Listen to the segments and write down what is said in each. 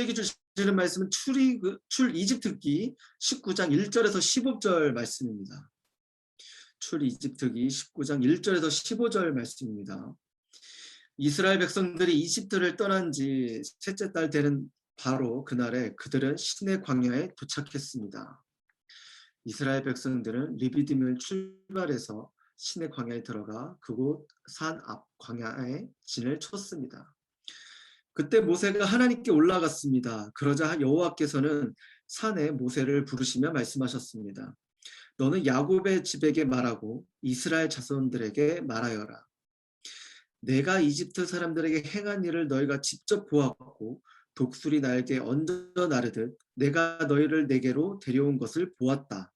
우리에게 주시는 말씀은 출 이집트기 19장 1절에서 15절 말씀입니다. 출 이집트기 19장 1절에서 15절 말씀입니다. 이스라엘 백성들이 이집트를 떠난 지 셋째 달 되는 바로 그날에 그들은 시내 광야에 도착했습니다. 이스라엘 백성들은 리비딤을 출발해서 시내 광야에 들어가 그곳 산 앞 광야에 진을 쳤습니다. 그때 모세가 하나님께 올라갔습니다. 그러자 여호와께서는 산에 모세를 부르시며 말씀하셨습니다. 너는 야곱의 집에게 말하고 이스라엘 자손들에게 말하여라. 내가 이집트 사람들에게 행한 일을 너희가 직접 보았고 독수리 날개에 얹어 나르듯 내가 너희를 내게로 데려온 것을 보았다.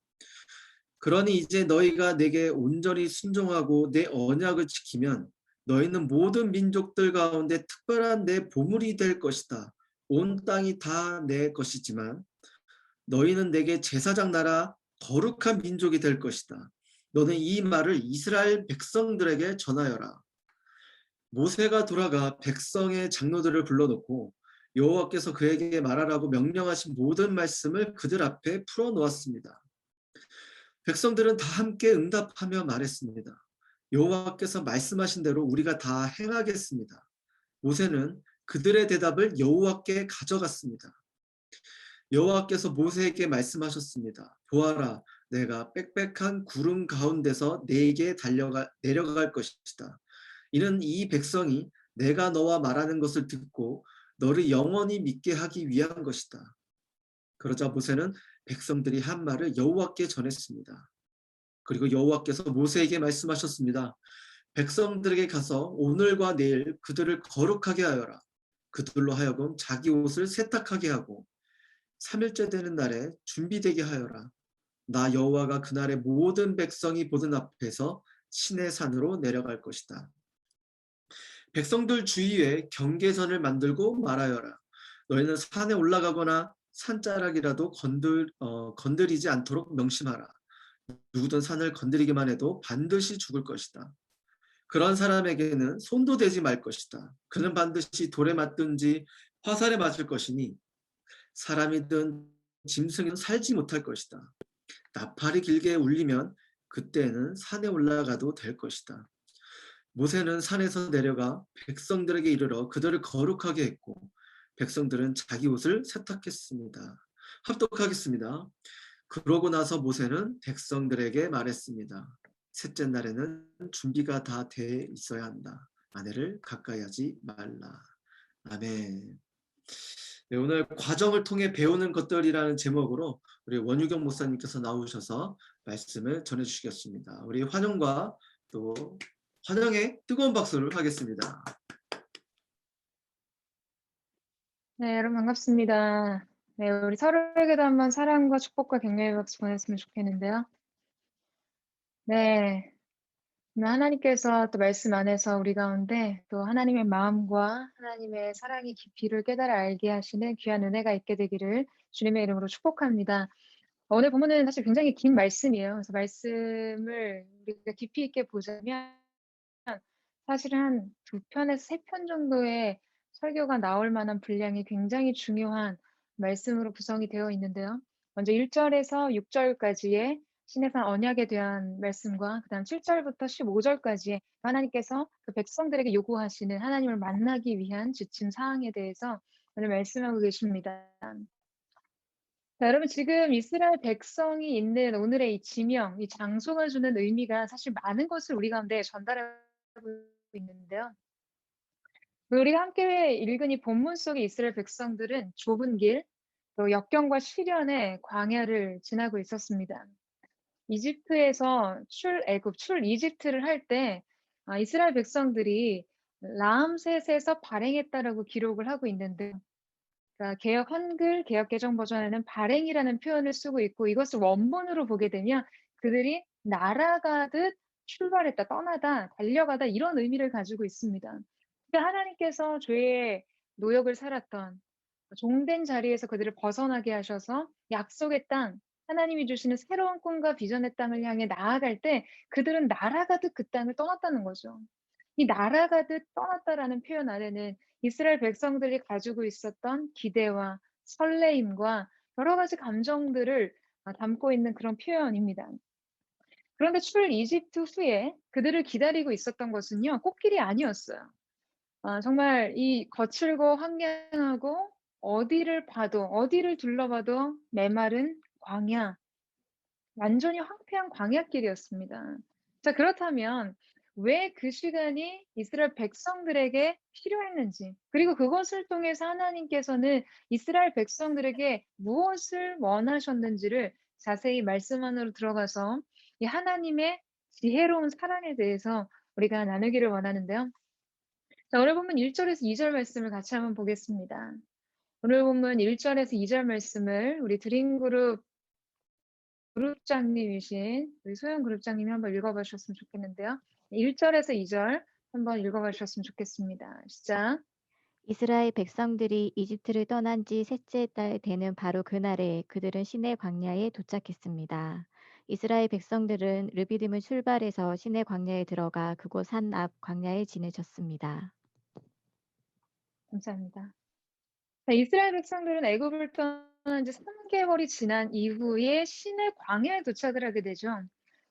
그러니 이제 너희가 내게 온전히 순종하고 내 언약을 지키면 너희는 모든 민족들 가운데 특별한 내 보물이 될 것이다. 온 땅이 다 내 것이지만 너희는 내게 제사장 나라 거룩한 민족이 될 것이다. 너는 이 말을 이스라엘 백성들에게 전하여라. 모세가 돌아가 백성의 장로들을 불러놓고 여호와께서 그에게 말하라고 명령하신 모든 말씀을 그들 앞에 풀어놓았습니다. 백성들은 다 함께 응답하며 말했습니다. 여호와께서 말씀하신 대로 우리가 다 행하겠습니다. 모세는 그들의 대답을 여호와께 가져갔습니다. 여호와께서 모세에게 말씀하셨습니다. 보아라, 내가 빽빽한 구름 가운데서 내게 내려갈 것이다. 이는 이 백성이 내가 너와 말하는 것을 듣고 너를 영원히 믿게 하기 위한 것이다. 그러자 모세는 백성들이 한 말을 여호와께 전했습니다. 그리고 여호와께서 모세에게 말씀하셨습니다. 백성들에게 가서 오늘과 내일 그들을 거룩하게 하여라. 그들로 하여금 자기 옷을 세탁하게 하고 3일째 되는 날에 준비되게 하여라. 나 여호와가 그날에 모든 백성이 보는 앞에서 시내 산으로 내려갈 것이다. 백성들 주위에 경계선을 만들고 말하여라. 너희는 산에 올라가거나 산자락이라도 건드리지 않도록 명심하라. 누구든 산을 건드리기만 해도 반드시 죽을 것이다. 그런 사람에게는 손도 대지 말 것이다. 그는 반드시 돌에 맞든지 화살에 맞을 것이니 사람이든 짐승이든 살지 못할 것이다. 나팔이 길게 울리면 그때는 산에 올라가도 될 것이다. 모세는 산에서 내려가 백성들에게 이르러 그들을 거룩하게 했고 백성들은 자기 옷을 세탁했습니다. 합독하겠습니다. 그러고 나서 모세는 백성들에게 말했습니다. 셋째 날에는 준비가 다 돼 있어야 한다. 아내를 가까이 하지 말라. 아멘. 네, 오늘 과정을 통해 배우는 것들이라는 제목으로 우리 원유경 목사님께서 나오셔서 말씀을 전해주시겠습니다. 우리 환영과 또 환영의 뜨거운 박수를 하겠습니다. 네, 여러분 반갑습니다. 네, 우리 서로에게도 한번 사랑과 축복과 격려의 박수 보냈으면 좋겠는데요. 네, 오늘 하나님께서 또 말씀 안에서 우리 가운데 또 하나님의 마음과 하나님의 사랑의 깊이를 깨달아 알게 하시는 귀한 은혜가 있게 되기를 주님의 이름으로 축복합니다. 오늘 본문은 사실 굉장히 긴 말씀이에요. 그래서 말씀을 우리가 깊이 있게 보자면 사실 한 2편에서 3편 정도의 설교가 나올 만한 분량이 굉장히 중요한 말씀으로 구성이 되어 있는데요. 먼저 1절에서 6절까지의 시내산 언약에 대한 말씀과 그다음 7절부터 15절까지의 하나님께서 그 백성들에게 요구하시는 하나님을 만나기 위한 지침 사항에 대해서 오늘 말씀하고 계십니다. 자, 여러분 지금 이스라엘 백성이 있는 오늘의 이 지명, 이 장소가 주는 의미가 사실 많은 것을 우리 가운데 전달하고 있는데요. 우리가 함께 읽은 이 본문 속의 이스라엘 백성들은 좁은 길, 또 역경과 시련의 광야를 지나고 있었습니다. 이집트에서 출애굽, 출이집트를 할 때 이스라엘 백성들이 라암셋에서 발행했다라고 기록을 하고 있는데, 그러니까 개역 한글 개역 개정 버전에는 발행이라는 표현을 쓰고 있고 이것을 원본으로 보게 되면 그들이 날아가듯 출발했다, 떠나다, 달려가다 이런 의미를 가지고 있습니다. 그러니까 하나님께서 죄의 노역을 살았던 종된 자리에서 그들을 벗어나게 하셔서 약속의 땅, 하나님이 주시는 새로운 꿈과 비전의 땅을 향해 나아갈 때 그들은 날아가듯 그 땅을 떠났다는 거죠. 이 날아가듯 떠났다라는 표현 안에는 이스라엘 백성들이 가지고 있었던 기대와 설레임과 여러 가지 감정들을 담고 있는 그런 표현입니다. 그런데 출 이집트 후에 그들을 기다리고 있었던 것은요, 꽃길이 아니었어요. 정말 이 거칠고 황량하고 어디를 봐도 어디를 둘러봐도 메마른 광야, 완전히 황폐한 광야길이었습니다. 자, 그렇다면 왜 그 시간이 이스라엘 백성들에게 필요했는지, 그리고 그것을 통해서 하나님께서는 이스라엘 백성들에게 무엇을 원하셨는지를 자세히 말씀 안으로 들어가서 이 하나님의 지혜로운 사랑에 대해서 우리가 나누기를 원하는데요. 자, 오늘 본문 1절에서 2절 말씀을 같이 한번 보겠습니다. 오늘 본문 1절에서 2절 말씀을 우리 드림그룹 그룹장님이신 우리 소영 그룹장님이 한번 읽어봐 주셨으면 좋겠는데요. 1절에서 2절 한번 읽어봐 주셨으면 좋겠습니다. 시작. 이스라엘 백성들이 이집트를 떠난 지 셋째 달 되는 바로 그날에 그들은 시내 광야에 도착했습니다. 이스라엘 백성들은 르비딤을 출발해서 시내 광야에 들어가 그곳 산 앞 광야에 지내셨습니다. 감사합니다. 자, 이스라엘 백성들은 애굽을 떠난 지 3개월이 지난 이후에 시내 광야에 도착을 하게 되죠.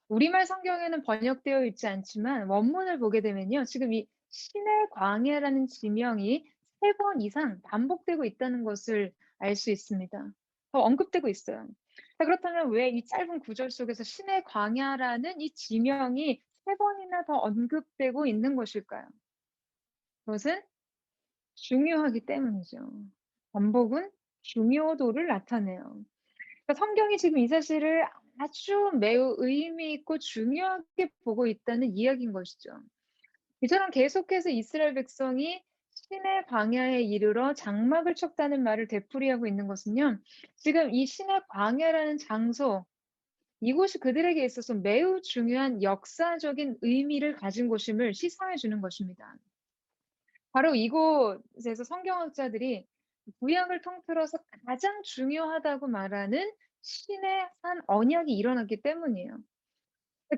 우리말 성경에는 번역되어 있지 않지만 원문을 보게 되면요. 지금 이 시내 광야라는 지명이 3번 이상 반복되고 있다는 것을 알 수 있습니다. 더 언급되고 있어요. 자, 그렇다면 왜 이 짧은 구절 속에서 시내 광야라는 이 지명이 3번이나 더 언급되고 있는 것일까요? 그것은 중요하기 때문이죠. 반복은 중요도를 나타내요. 그러니까 성경이 지금 이 사실을 아주 매우 의미 있고 중요하게 보고 있다는 이야기인 것이죠. 이처럼 계속해서 이스라엘 백성이 시내 광야에 이르러 장막을 쳤다는 말을 되풀이하고 있는 것은요. 지금 이 시내 광야라는 장소, 이곳이 그들에게 있어서 매우 중요한 역사적인 의미를 가진 곳임을 시사해 주는 것입니다. 바로 이곳에서 성경학자들이 구약을 통틀어서 가장 중요하다고 말하는 신의 한 언약이 일어났기 때문이에요.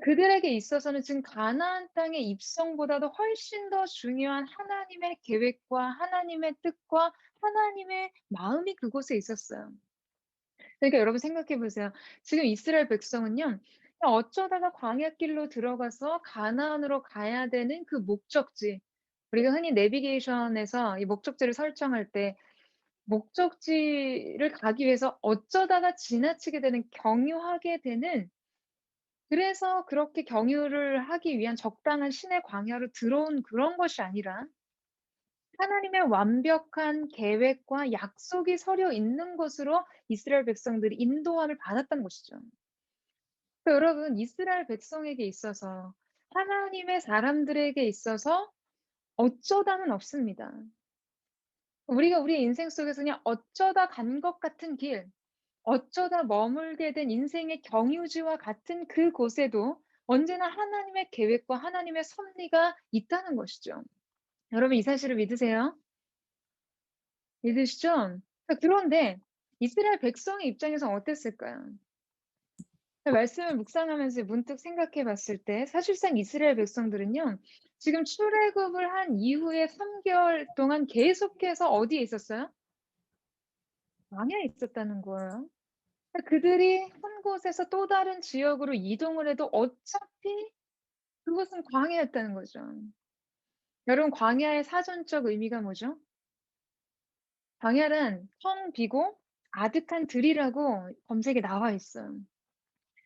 그들에게 있어서는 지금 가나안 땅의 입성보다도 훨씬 더 중요한 하나님의 계획과 하나님의 뜻과 하나님의 마음이 그곳에 있었어요. 그러니까 여러분 생각해 보세요. 지금 이스라엘 백성은요. 어쩌다가 광야길로 들어가서 가나안으로 가야 되는 그 목적지. 우리가 흔히 내비게이션에서 이 목적지를 설정할 때 목적지를 가기 위해서 어쩌다가 지나치게 되는 경유하게 되는, 그래서 그렇게 경유를 하기 위한 적당한 시내 광야로 들어온 그런 것이 아니라 하나님의 완벽한 계획과 약속이 서려 있는 것으로 이스라엘 백성들이 인도함을 받았던 것이죠. 그러니까 여러분, 이스라엘 백성에게 있어서 하나님의 사람들에게 있어서 어쩌다는 없습니다. 우리가 우리의 인생 속에서 그냥 어쩌다 간 것 같은 길, 어쩌다 머물게 된 인생의 경유지와 같은 그곳에도 언제나 하나님의 계획과 하나님의 섭리가 있다는 것이죠. 여러분 이 사실을 믿으세요? 믿으시죠? 그런데 이스라엘 백성의 입장에서 어땠을까요? 말씀을 묵상하면서 문득 생각해 봤을 때 사실상 이스라엘 백성들은요. 지금 출애굽을 한 이후에 3개월 동안 계속해서 어디에 있었어요? 광야에 있었다는 거예요. 그들이 한 곳에서 또 다른 지역으로 이동을 해도 어차피 그곳은 광야였다는 거죠. 여러분 광야의 사전적 의미가 뭐죠? 광야란 텅 비고 아득한 들이라고 검색에 나와 있어요.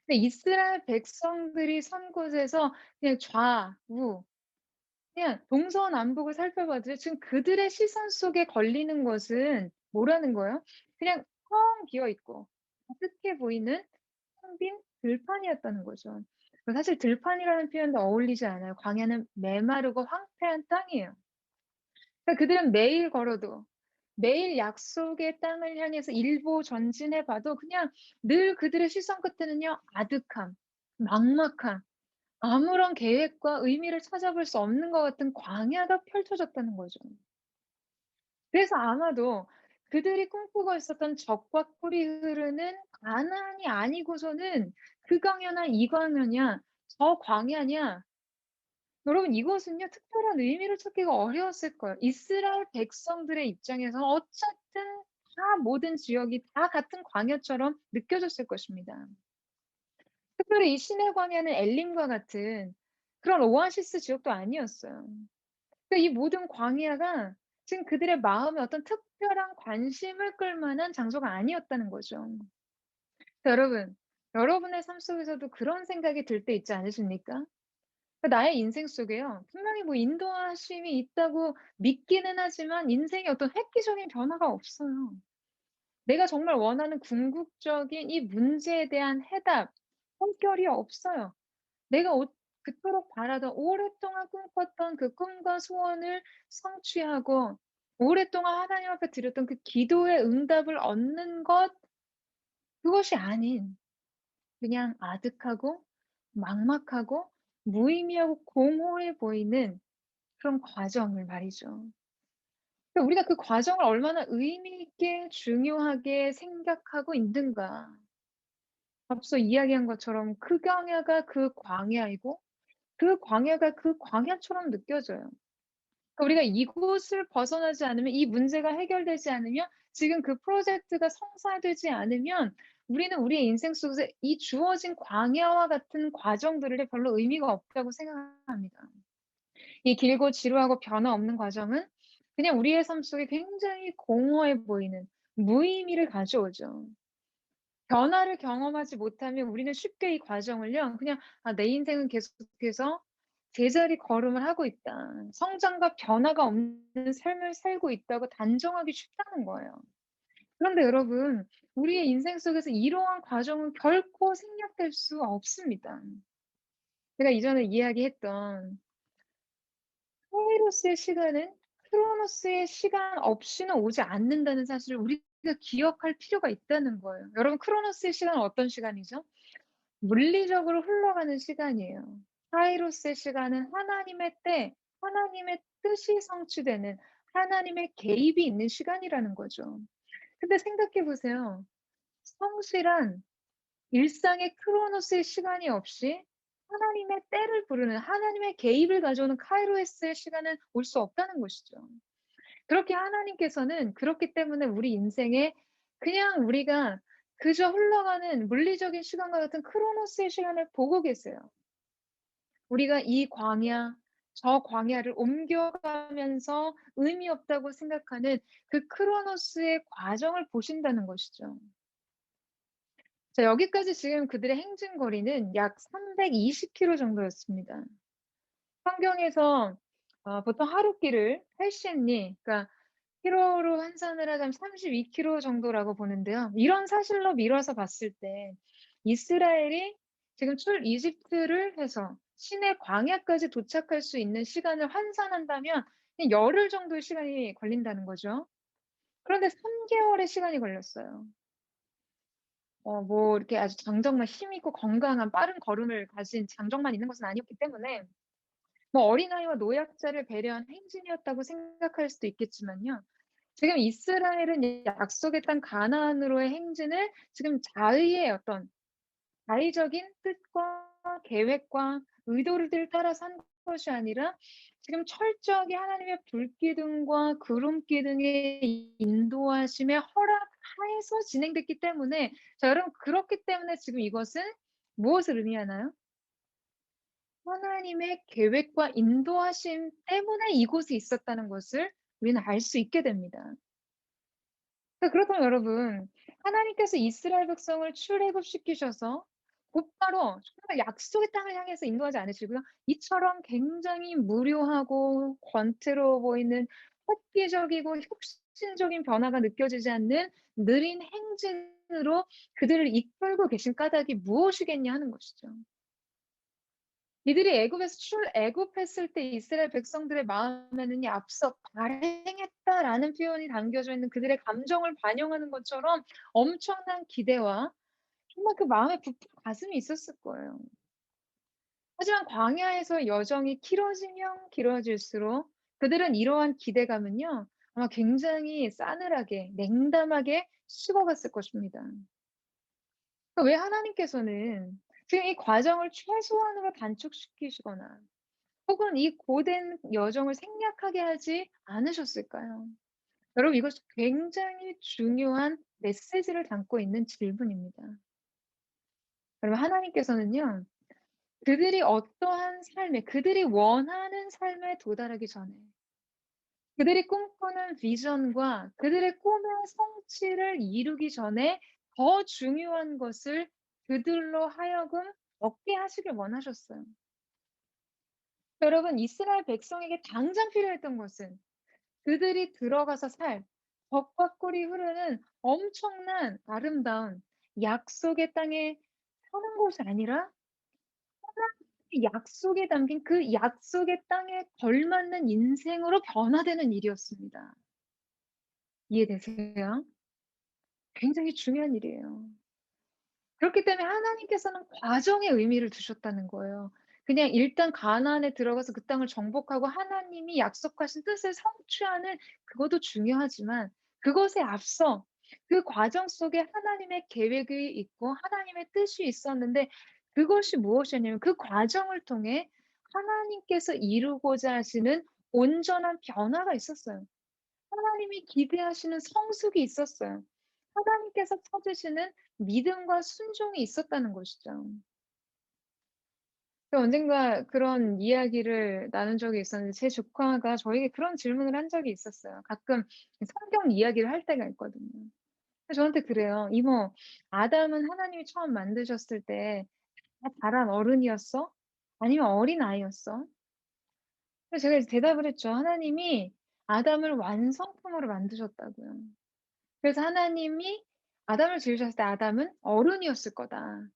근데 이스라엘 백성들이 선 곳에서 그냥 좌우 그냥 동서남북을 살펴봐도 지금 그들의 시선 속에 걸리는 것은 뭐라는 거예요? 그냥 텅 비어 있고 아득해 보이는 텅 빈 들판이었다는 거죠. 사실 들판이라는 표현도 어울리지 않아요. 광야는 메마르고 황폐한 땅이에요. 그러니까 그들은 매일 걸어도 매일 약속의 땅을 향해서 일보 전진해 봐도 그냥 늘 그들의 시선 끝에는요. 아득함, 막막함, 아무런 계획과 의미를 찾아볼 수 없는 것 같은 광야가 펼쳐졌다는 거죠. 그래서 아마도 그들이 꿈꾸고 있었던 적과 꿀이 흐르는 가나안이 아니고서는 그 광야나 이 광야냐 저 광야냐 여러분 이것은요 특별한 의미를 찾기가 어려웠을 거예요. 이스라엘 백성들의 입장에서는 어쨌든 다 모든 지역이 다 같은 광야처럼 느껴졌을 것입니다. 특별히 이 시내 광야는 엘림과 같은 그런 오아시스 지역도 아니었어요. 그러니까 이 모든 광야가 지금 그들의 마음에 어떤 특별한 관심을 끌 만한 장소가 아니었다는 거죠. 여러분, 여러분의 삶 속에서도 그런 생각이 들 때 있지 않으십니까? 나의 인생 속에요. 분명히 뭐 인도하심이 있다고 믿기는 하지만 인생에 어떤 획기적인 변화가 없어요. 내가 정말 원하는 궁극적인 이 문제에 대한 해답, 해결이 없어요. 내가 그토록 바라던 오랫동안 꿈꿨던 그 꿈과 소원을 성취하고 오랫동안 하나님 앞에 드렸던 그 기도의 응답을 얻는 것, 그것이 아닌 그냥 아득하고 막막하고 무의미하고 공허해 보이는 그런 과정을 말이죠. 그러니까 우리가 그 과정을 얼마나 의미 있게 중요하게 생각하고 있는가. 앞서 이야기한 것처럼 그 광야가 그 광야이고 그 광야가 그 광야처럼 느껴져요. 그러니까 우리가 이곳을 벗어나지 않으면 이 문제가 해결되지 않으면 지금 그 프로젝트가 성사되지 않으면 우리는 우리의 인생 속에서 이 주어진 광야와 같은 과정들에 별로 의미가 없다고 생각합니다. 이 길고 지루하고 변화 없는 과정은 그냥 우리의 삶 속에 굉장히 공허해 보이는 무의미를 가져오죠. 변화를 경험하지 못하면 우리는 쉽게 이 과정을요, 그냥 '아 내 인생은 계속해서 제자리 걸음을 하고 있다. 성장과 변화가 없는 삶을 살고 있다.'고 단정하기 쉽다는 거예요. 그런데 여러분, 우리의 인생 속에서 이러한 과정은 결코 생략될 수 없습니다. 제가 이전에 이야기했던 카이로스의 시간은 크로노스의 시간 없이는 오지 않는다는 사실을 우리가 기억할 필요가 있다는 거예요. 여러분 크로노스의 시간은 어떤 시간이죠? 물리적으로 흘러가는 시간이에요. 카이로스의 시간은 하나님의 때, 하나님의 뜻이 성취되는 하나님의 개입이 있는 시간이라는 거죠. 근데 생각해 보세요. 성실한 일상의 크로노스의 시간이 없이 하나님의 때를 부르는 하나님의 개입을 가져오는 카이로스의 시간은 올 수 없다는 것이죠. 그렇게 하나님께서는 그렇기 때문에 우리 인생에 그냥 우리가 그저 흘러가는 물리적인 시간과 같은 크로노스의 시간을 보고 계세요. 우리가 이 광야, 저 광야를 옮겨가면서 의미 없다고 생각하는 그 크로노스의 과정을 보신다는 것이죠. 자, 여기까지 지금 그들의 행진 거리는 약 320km 정도였습니다. 성경에서 보통 하루길을 80리, 그러니까 키로로 환산을 하자면 32km 정도라고 보는데요. 이런 사실로 미뤄서 봤을 때 이스라엘이 지금 이집트를 해서 시내 광야까지 도착할 수 있는 시간을 환산한다면 그냥 열흘 정도의 시간이 걸린다는 거죠. 그런데 3개월의 시간이 걸렸어요. 뭐 이렇게 아주 장정말 힘 있고 건강한 빠른 걸음을 가진 장정만 있는 것은 아니었기 때문에 뭐 어린아이와 노약자를 배려한 행진이었다고 생각할 수도 있겠지만요. 지금 이스라엘은 약속의 땅 가나안으로의 행진을 지금 자의의 어떤 자의적인 뜻과 계획과 의도를 따라서 한 것이 아니라 지금 철저하게 하나님의 불기둥과 구름기둥의 인도하심에 허락하에서 진행됐기 때문에 자 여러분 그렇기 때문에 지금 이것은 무엇을 의미하나요? 하나님의 계획과 인도하심 때문에 이곳에 있었다는 것을 우리는 알 수 있게 됩니다. 그렇다면 여러분, 하나님께서 이스라엘 백성을 출애굽시키셔서 곧바로 정말 약속의 땅을 향해서 인도하지 않으시고요. 이처럼 굉장히 무료하고 권태로워 보이는 획기적이고 혁신적인 변화가 느껴지지 않는 느린 행진으로 그들을 이끌고 계신 까닭이 무엇이겠냐 하는 것이죠. 이들이 애굽에서 출애굽했을 때 이스라엘 백성들의 마음에는요 앞서 발행했다라는 표현이 담겨져 있는 그들의 감정을 반영하는 것처럼 엄청난 기대와 정말 그 마음에 부푼 가슴이 있었을 거예요. 하지만 광야에서 여정이 길어지면 길어질수록 그들은 이러한 기대감은요 아마 굉장히 싸늘하게 냉담하게 식어갔을 것입니다. 왜 하나님께서는 지금 이 과정을 최소한으로 단축시키시거나 혹은 이 고된 여정을 생략하게 하지 않으셨을까요? 여러분 이것 굉장히 중요한 메시지를 담고 있는 질문입니다. 여러분 하나님께서는요. 그들이 어떠한 삶에 그들이 원하는 삶에 도달하기 전에 그들이 꿈꾸는 비전과 그들의 꿈의 성취를 이루기 전에 더 중요한 것을 그들로 하여금 얻게 하시길 원하셨어요. 여러분 이스라엘 백성에게 당장 필요했던 것은 그들이 들어가서 살 젖과 꿀이 흐르는 엄청난 아름다운 약속의 땅에 사는 것이 아니라 하나님의 약속에 담긴 그 약속의 땅에 걸맞는 인생으로 변화되는 일이었습니다. 이해되세요? 굉장히 중요한 일이에요. 그렇기 때문에 하나님께서는 과정에 의미를 두셨다는 거예요. 그냥 일단 가나안에 들어가서 그 땅을 정복하고 하나님이 약속하신 뜻을 성취하는 그것도 중요하지만 그것에 앞서 그 과정 속에 하나님의 계획이 있고 하나님의 뜻이 있었는데 그것이 무엇이었냐면 그 과정을 통해 하나님께서 이루고자 하시는 온전한 변화가 있었어요. 하나님이 기대하시는 성숙이 있었어요. 하나님께서 찾으시는 믿음과 순종이 있었다는 것이죠. 언젠가 그런 이야기를 나눈 적이 있었는데 제 조카가 저에게 그런 질문을 한 적이 있었어요. 가끔 성경 이야기를 할 때가 있거든요. 그래서 저한테 그래요. "이모, 아담은 하나님이 처음 만드셨을 때 다 자란 어른이었어? 아니면 어린아이였어?" 그래서 제가 이제 대답을 했죠. 하나님이 아담을 완성품으로 만드셨다고요. 그래서 하나님이 아담을 지으셨을 때 아담은 어른이었을 거다.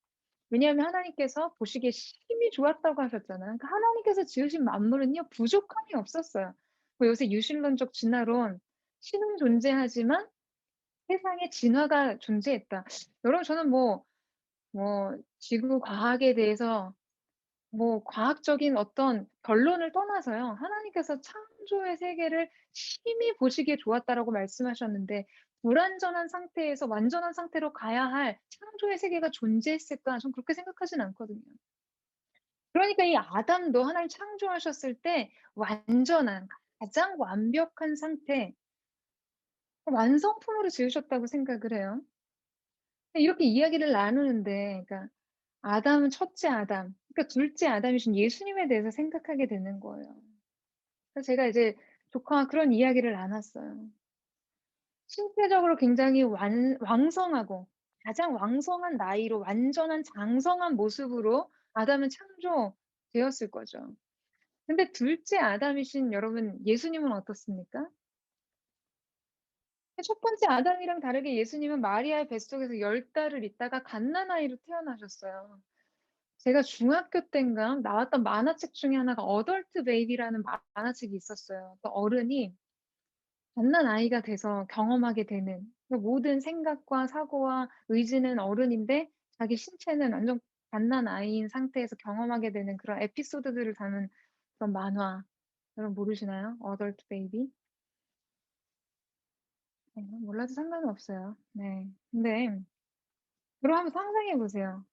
왜냐하면 하나님께서 보시기에 힘이 좋았다고 하셨잖아요. 그러니까 하나님께서 지으신 만물은요 부족함이 없었어요. 뭐 요새 유신론적 진화론 신은 존재하지만 세상에 진화가 존재했다. 여러분 저는 지구 과학에 대해서 과학적인 어떤 결론을 떠나서요. 하나님께서 창조의 세계를 심히 보시기에 좋았다라고 말씀하셨는데 불완전한 상태에서 완전한 상태로 가야 할 창조의 세계가 존재했을까? 전 그렇게 생각하진 않거든요. 그러니까 이 아담도 하나님 창조하셨을 때 완전한 가장 완벽한 상태, 완성품으로 지으셨다고 생각을 해요. 이렇게 이야기를 나누는데 그러니까 아담은 첫째 아담, 그러니까 둘째 아담이신 예수님에 대해서 생각하게 되는 거예요. 그래서 제가 이제 조카와 그런 이야기를 나눴어요. 신체적으로 굉장히 왕성하고 가장 왕성한 나이로 완전한 장성한 모습으로 아담은 창조되었을 거죠. 근데 둘째 아담이신 여러분 예수님은 어떻습니까? 첫 번째 아담이랑 다르게 예수님은 마리아의 뱃속에서 10달을 있다가 갓난아이로 태어나셨어요. 제가 중학교 때인가 나왔던 만화책 중에 하나가 어덜트 베이비라는 만화책이 있었어요. 그 어른이 갓난아이가 돼서 경험하게 되는 그 모든 생각과 사고와 의지는 어른인데 자기 신체는 완전 갓난아이인 상태에서 경험하게 되는 그런 에피소드들을 담은 그런 만화. 여러분 모르시나요? 어덜트 베이비? 네, 몰라도 상관은 없어요. 네. 근데 그럼 한번 상상해 보세요.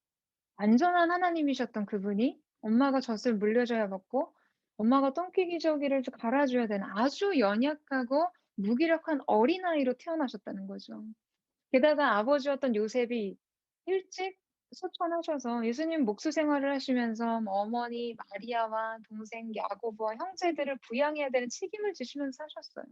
완전한 하나님이셨던 그분이 엄마가 젖을 물려줘야 먹고 엄마가 똥기 기저귀를 갈아줘야 되는 아주 연약하고 무기력한 어린아이로 태어나셨다는 거죠. 게다가 아버지였던 요셉이 일찍 소천하셔서 예수님 목수 생활을 하시면서 어머니 마리아와 동생 야고보와 형제들을 부양해야 되는 책임을 지시면서 사셨어요.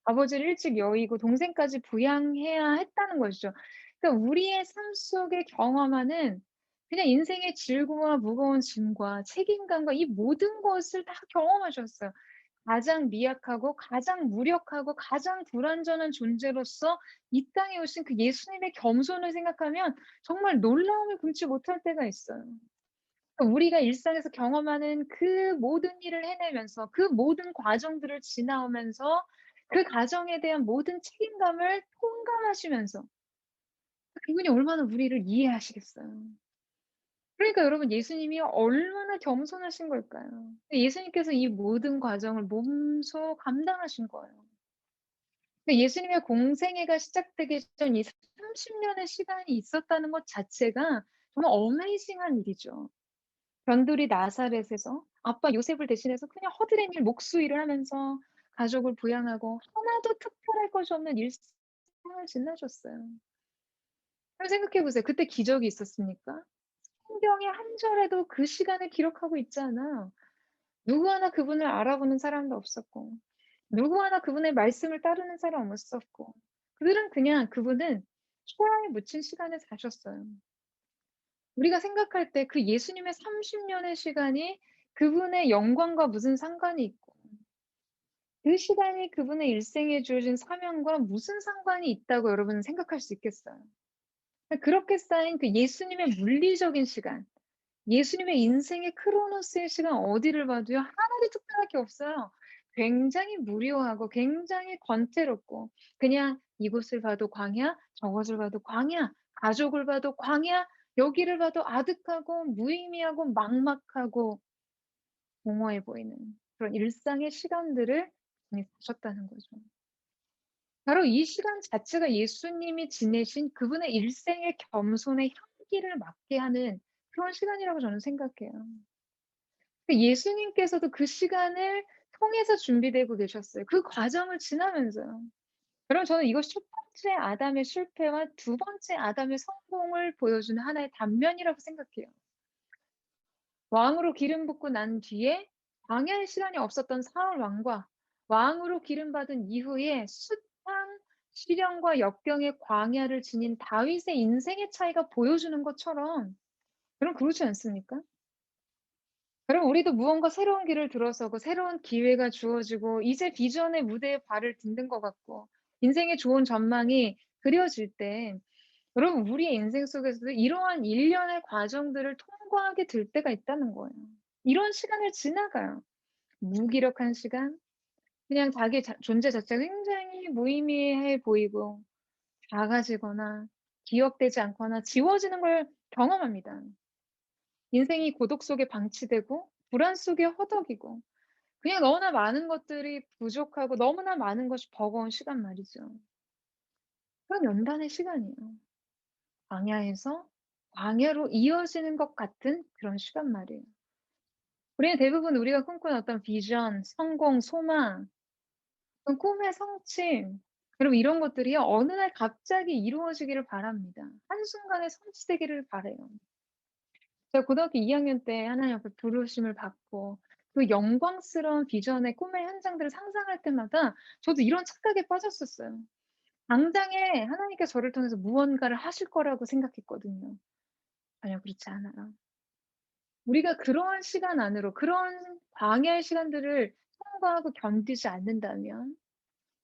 아버지를 일찍 여의고 동생까지 부양해야 했다는 것이죠. 그러니까 우리의 삶 속에 경험하는 그냥 인생의 질고와 무거운 짐과 책임감과 이 모든 것을 다 경험하셨어요. 가장 미약하고 가장 무력하고 가장 불완전한 존재로서 이 땅에 오신 그 예수님의 겸손을 생각하면 정말 놀라움을 금치 못할 때가 있어요. 그러니까 우리가 일상에서 경험하는 그 모든 일을 해내면서 그 모든 과정들을 지나오면서 그 과정에 대한 모든 책임감을 통감하시면서 그분이 얼마나 우리를 이해하시겠어요. 그러니까 여러분 예수님이 얼마나 겸손하신 걸까요? 예수님께서 이 모든 과정을 몸소 감당하신 거예요. 예수님의 공생애가 시작되기 전 이 30년의 시간이 있었다는 것 자체가 정말 어메이징한 일이죠. 변두리 나사렛에서 아빠 요셉을 대신해서 그냥 허드렛 일 목수 일을 하면서 가족을 부양하고 하나도 특별할 것이 없는 일상을 지내셨어요. 그럼 생각해 보세요. 그때 기적이 있었습니까? 성경의 한 절에도 그 시간을 기록하고 있지 않아요. 누구 하나 그분을 알아보는 사람도 없었고, 누구 하나 그분의 말씀을 따르는 사람 없었고, 그들은 그냥 그분은 초라에 묻힌 시간을 사셨어요. 우리가 생각할 때 그 예수님의 30년의 시간이 그분의 영광과 무슨 상관이 있고, 그 시간이 그분의 일생에 주어진 사명과 무슨 상관이 있다고 여러분은 생각할 수 있겠어요? 그렇게 쌓인 그 예수님의 물리적인 시간, 예수님의 인생의 크로노스의 시간 어디를 봐도요, 하나도 특별할 게 없어요. 굉장히 무료하고 굉장히 권태롭고, 그냥 이곳을 봐도 광야, 저곳을 봐도 광야, 가족을 봐도 광야, 여기를 봐도 아득하고 무의미하고 막막하고 공허해 보이는 그런 일상의 시간들을 많이 사셨다는 거죠. 바로 이 시간 자체가 예수님이 지내신 그분의 일생의 겸손의 향기를 맡게 하는 그런 시간이라고 저는 생각해요. 예수님께서도 그 시간을 통해서 준비되고 계셨어요. 그 과정을 지나면서요. 여러분 저는 이것이 첫 번째 아담의 실패와 두 번째 아담의 성공을 보여주는 하나의 단면이라고 생각해요. 왕으로 기름 붓고 난 뒤에 광야의 시간이 없었던 사울 왕과 왕으로 기름 받은 이후에 숱한 시련과 역경의 광야를 지닌 다윗의 인생의 차이가 보여주는 것처럼 여러분 그렇지 않습니까? 여러분 우리도 무언가 새로운 길을 들어서고 새로운 기회가 주어지고 이제 비전의 무대에 발을 딛는 것 같고 인생의 좋은 전망이 그려질 때 여러분 우리의 인생 속에서도 이러한 일련의 과정들을 통과하게 될 때가 있다는 거예요. 이런 시간을 지나가요. 무기력한 시간, 그냥 자기 존재 자체가 굉장히 무의미해 보이고 작아지거나 기억되지 않거나 지워지는 걸 경험합니다. 인생이 고독 속에 방치되고 불안 속에 허덕이고 그냥 너무나 많은 것들이 부족하고 너무나 많은 것이 버거운 시간 말이죠. 그런 연단의 시간이에요. 광야에서 광야로 이어지는 것 같은 그런 시간 말이에요. 우리는 대부분 우리가 꿈꾸는 어떤 비전, 성공, 소망, 그런 꿈의 성취, 여러분 이런 것들이요 어느 날 갑자기 이루어지기를 바랍니다. 한순간에 성취되기를 바라요. 제가 고등학교 2학년 때 하나님 앞에 부르심을 받고 그 영광스러운 비전의 꿈의 현장들을 상상할 때마다 저도 이런 착각에 빠졌었어요. 당장에 하나님께서 저를 통해서 무언가를 하실 거라고 생각했거든요. 전혀 그렇지 않아요. 우리가 그러한 시간 안으로 그런 광야의 시간들을 통과하고 견디지 않는다면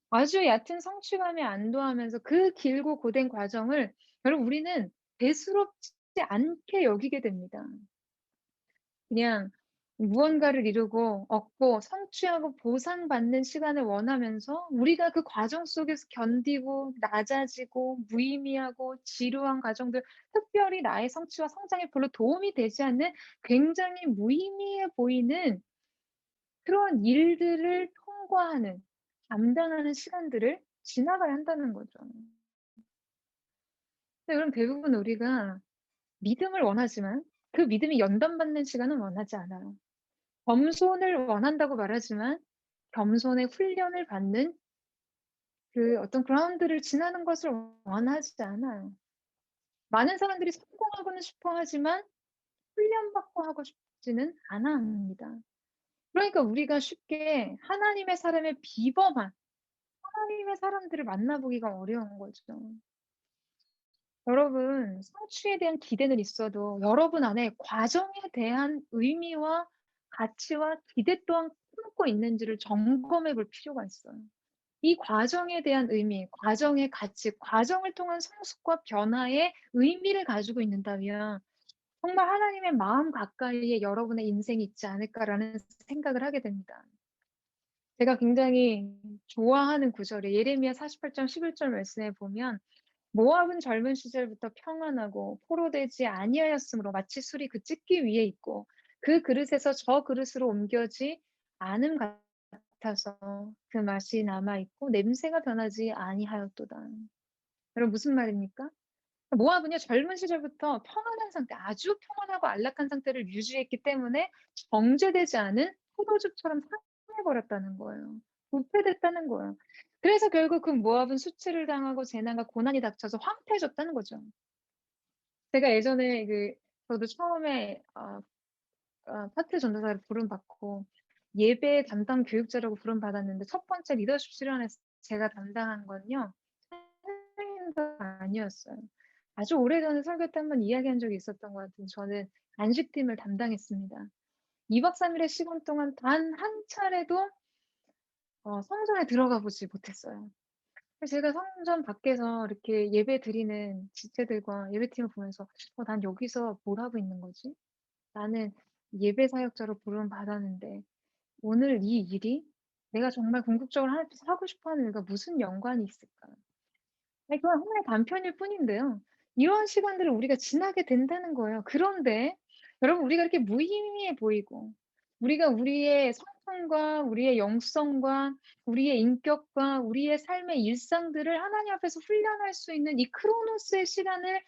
아주 얕은 성취감에 안도하면서 그 길고 고된 과정을 여러분 우리는 대수롭지 않게 여기게 됩니다. 그냥 무언가를 이루고 얻고 성취하고 보상받는 시간을 원하면서 우리가 그 과정 속에서 견디고 낮아지고 무의미하고 지루한 과정들, 특별히 나의 성취와 성장에 별로 도움이 되지 않는 굉장히 무의미해 보이는 그런 일들을 통과하는, 감당하는 시간들을 지나가야 한다는 거죠. 근데 그럼 대부분 우리가 믿음을 원하지만 그 믿음이 연단받는 시간은 원하지 않아요. 겸손을 원한다고 말하지만 겸손의 훈련을 받는 그 어떤 그라운드를 지나는 것을 원하지 않아요. 많은 사람들이 성공하고는 싶어 하지만 훈련받고 하고 싶지는 않아 합니다. 그러니까 우리가 쉽게 하나님의 사람의 비범한 하나님의 사람들을 만나보기가 어려운 거죠. 여러분, 성취에 대한 기대는 있어도 여러분 안에 과정에 대한 의미와 가치와 기대 또한 품고 있는지를 점검해 볼 필요가 있어요. 이 과정에 대한 의미, 과정의 가치, 과정을 통한 성숙과 변화의 의미를 가지고 있는다면 정말 하나님의 마음 가까이에 여러분의 인생이 있지 않을까라는 생각을 하게 됩니다. 제가 굉장히 좋아하는 구절이 예레미야 48장 11절 말씀에 보면 모압은 젊은 시절부터 평안하고 포로되지 아니하였으므로 마치 술이 그 찢기 위에 있고 그 그릇에서 저 그릇으로 옮겨지 않음 같아서 그 맛이 남아 있고 냄새가 변하지 아니하였도다. 여러분 무슨 말입니까? 모압은요 젊은 시절부터 평안한 상태, 아주 평안하고 안락한 상태를 유지했기 때문에 정제되지 않은 포도즙처럼 상해버렸다는 거예요. 부패됐다는 거예요. 그래서 결국 그 모압은 수치를 당하고 재난과 고난이 닥쳐서 황폐해졌다는 거죠. 제가 예전에 저도 처음에 파트 전도사를 부름받고 예배 담당 교육자라고 부름받았는데 첫 번째 리더십 수련회에서 제가 담당한 건요. 선생님도 아니었어요. 아주 오래전에 설교 때 한 번 이야기한 적이 있었던 것 같은데 저는 안식팀을 담당했습니다. 2 박 3 일의 시간 동안 단 한 차례도 성전에 들어가 보지 못했어요. 그래서 제가 성전 밖에서 이렇게 예배 드리는 지체들과 예배팀을 보면서 '난 여기서 뭘 하고 있는 거지? 나는 예배 사역자로 부름받았는데 오늘 이 일이 내가 정말 궁극적으로 하나님 앞에서 하고 싶어 하는 일과 무슨 연관이 있을까?' 아니 그건 하나의 단편일 뿐인데요. 이러한 시간들을 우리가 지나게 된다는 거예요. 그런데 여러분 우리가 이렇게 무의미해 보이고 우리가 우리의 성품과 우리의 영성과 우리의 인격과 우리의 삶의 일상들을 하나님 앞에서 훈련할 수 있는 이 크로노스의 시간을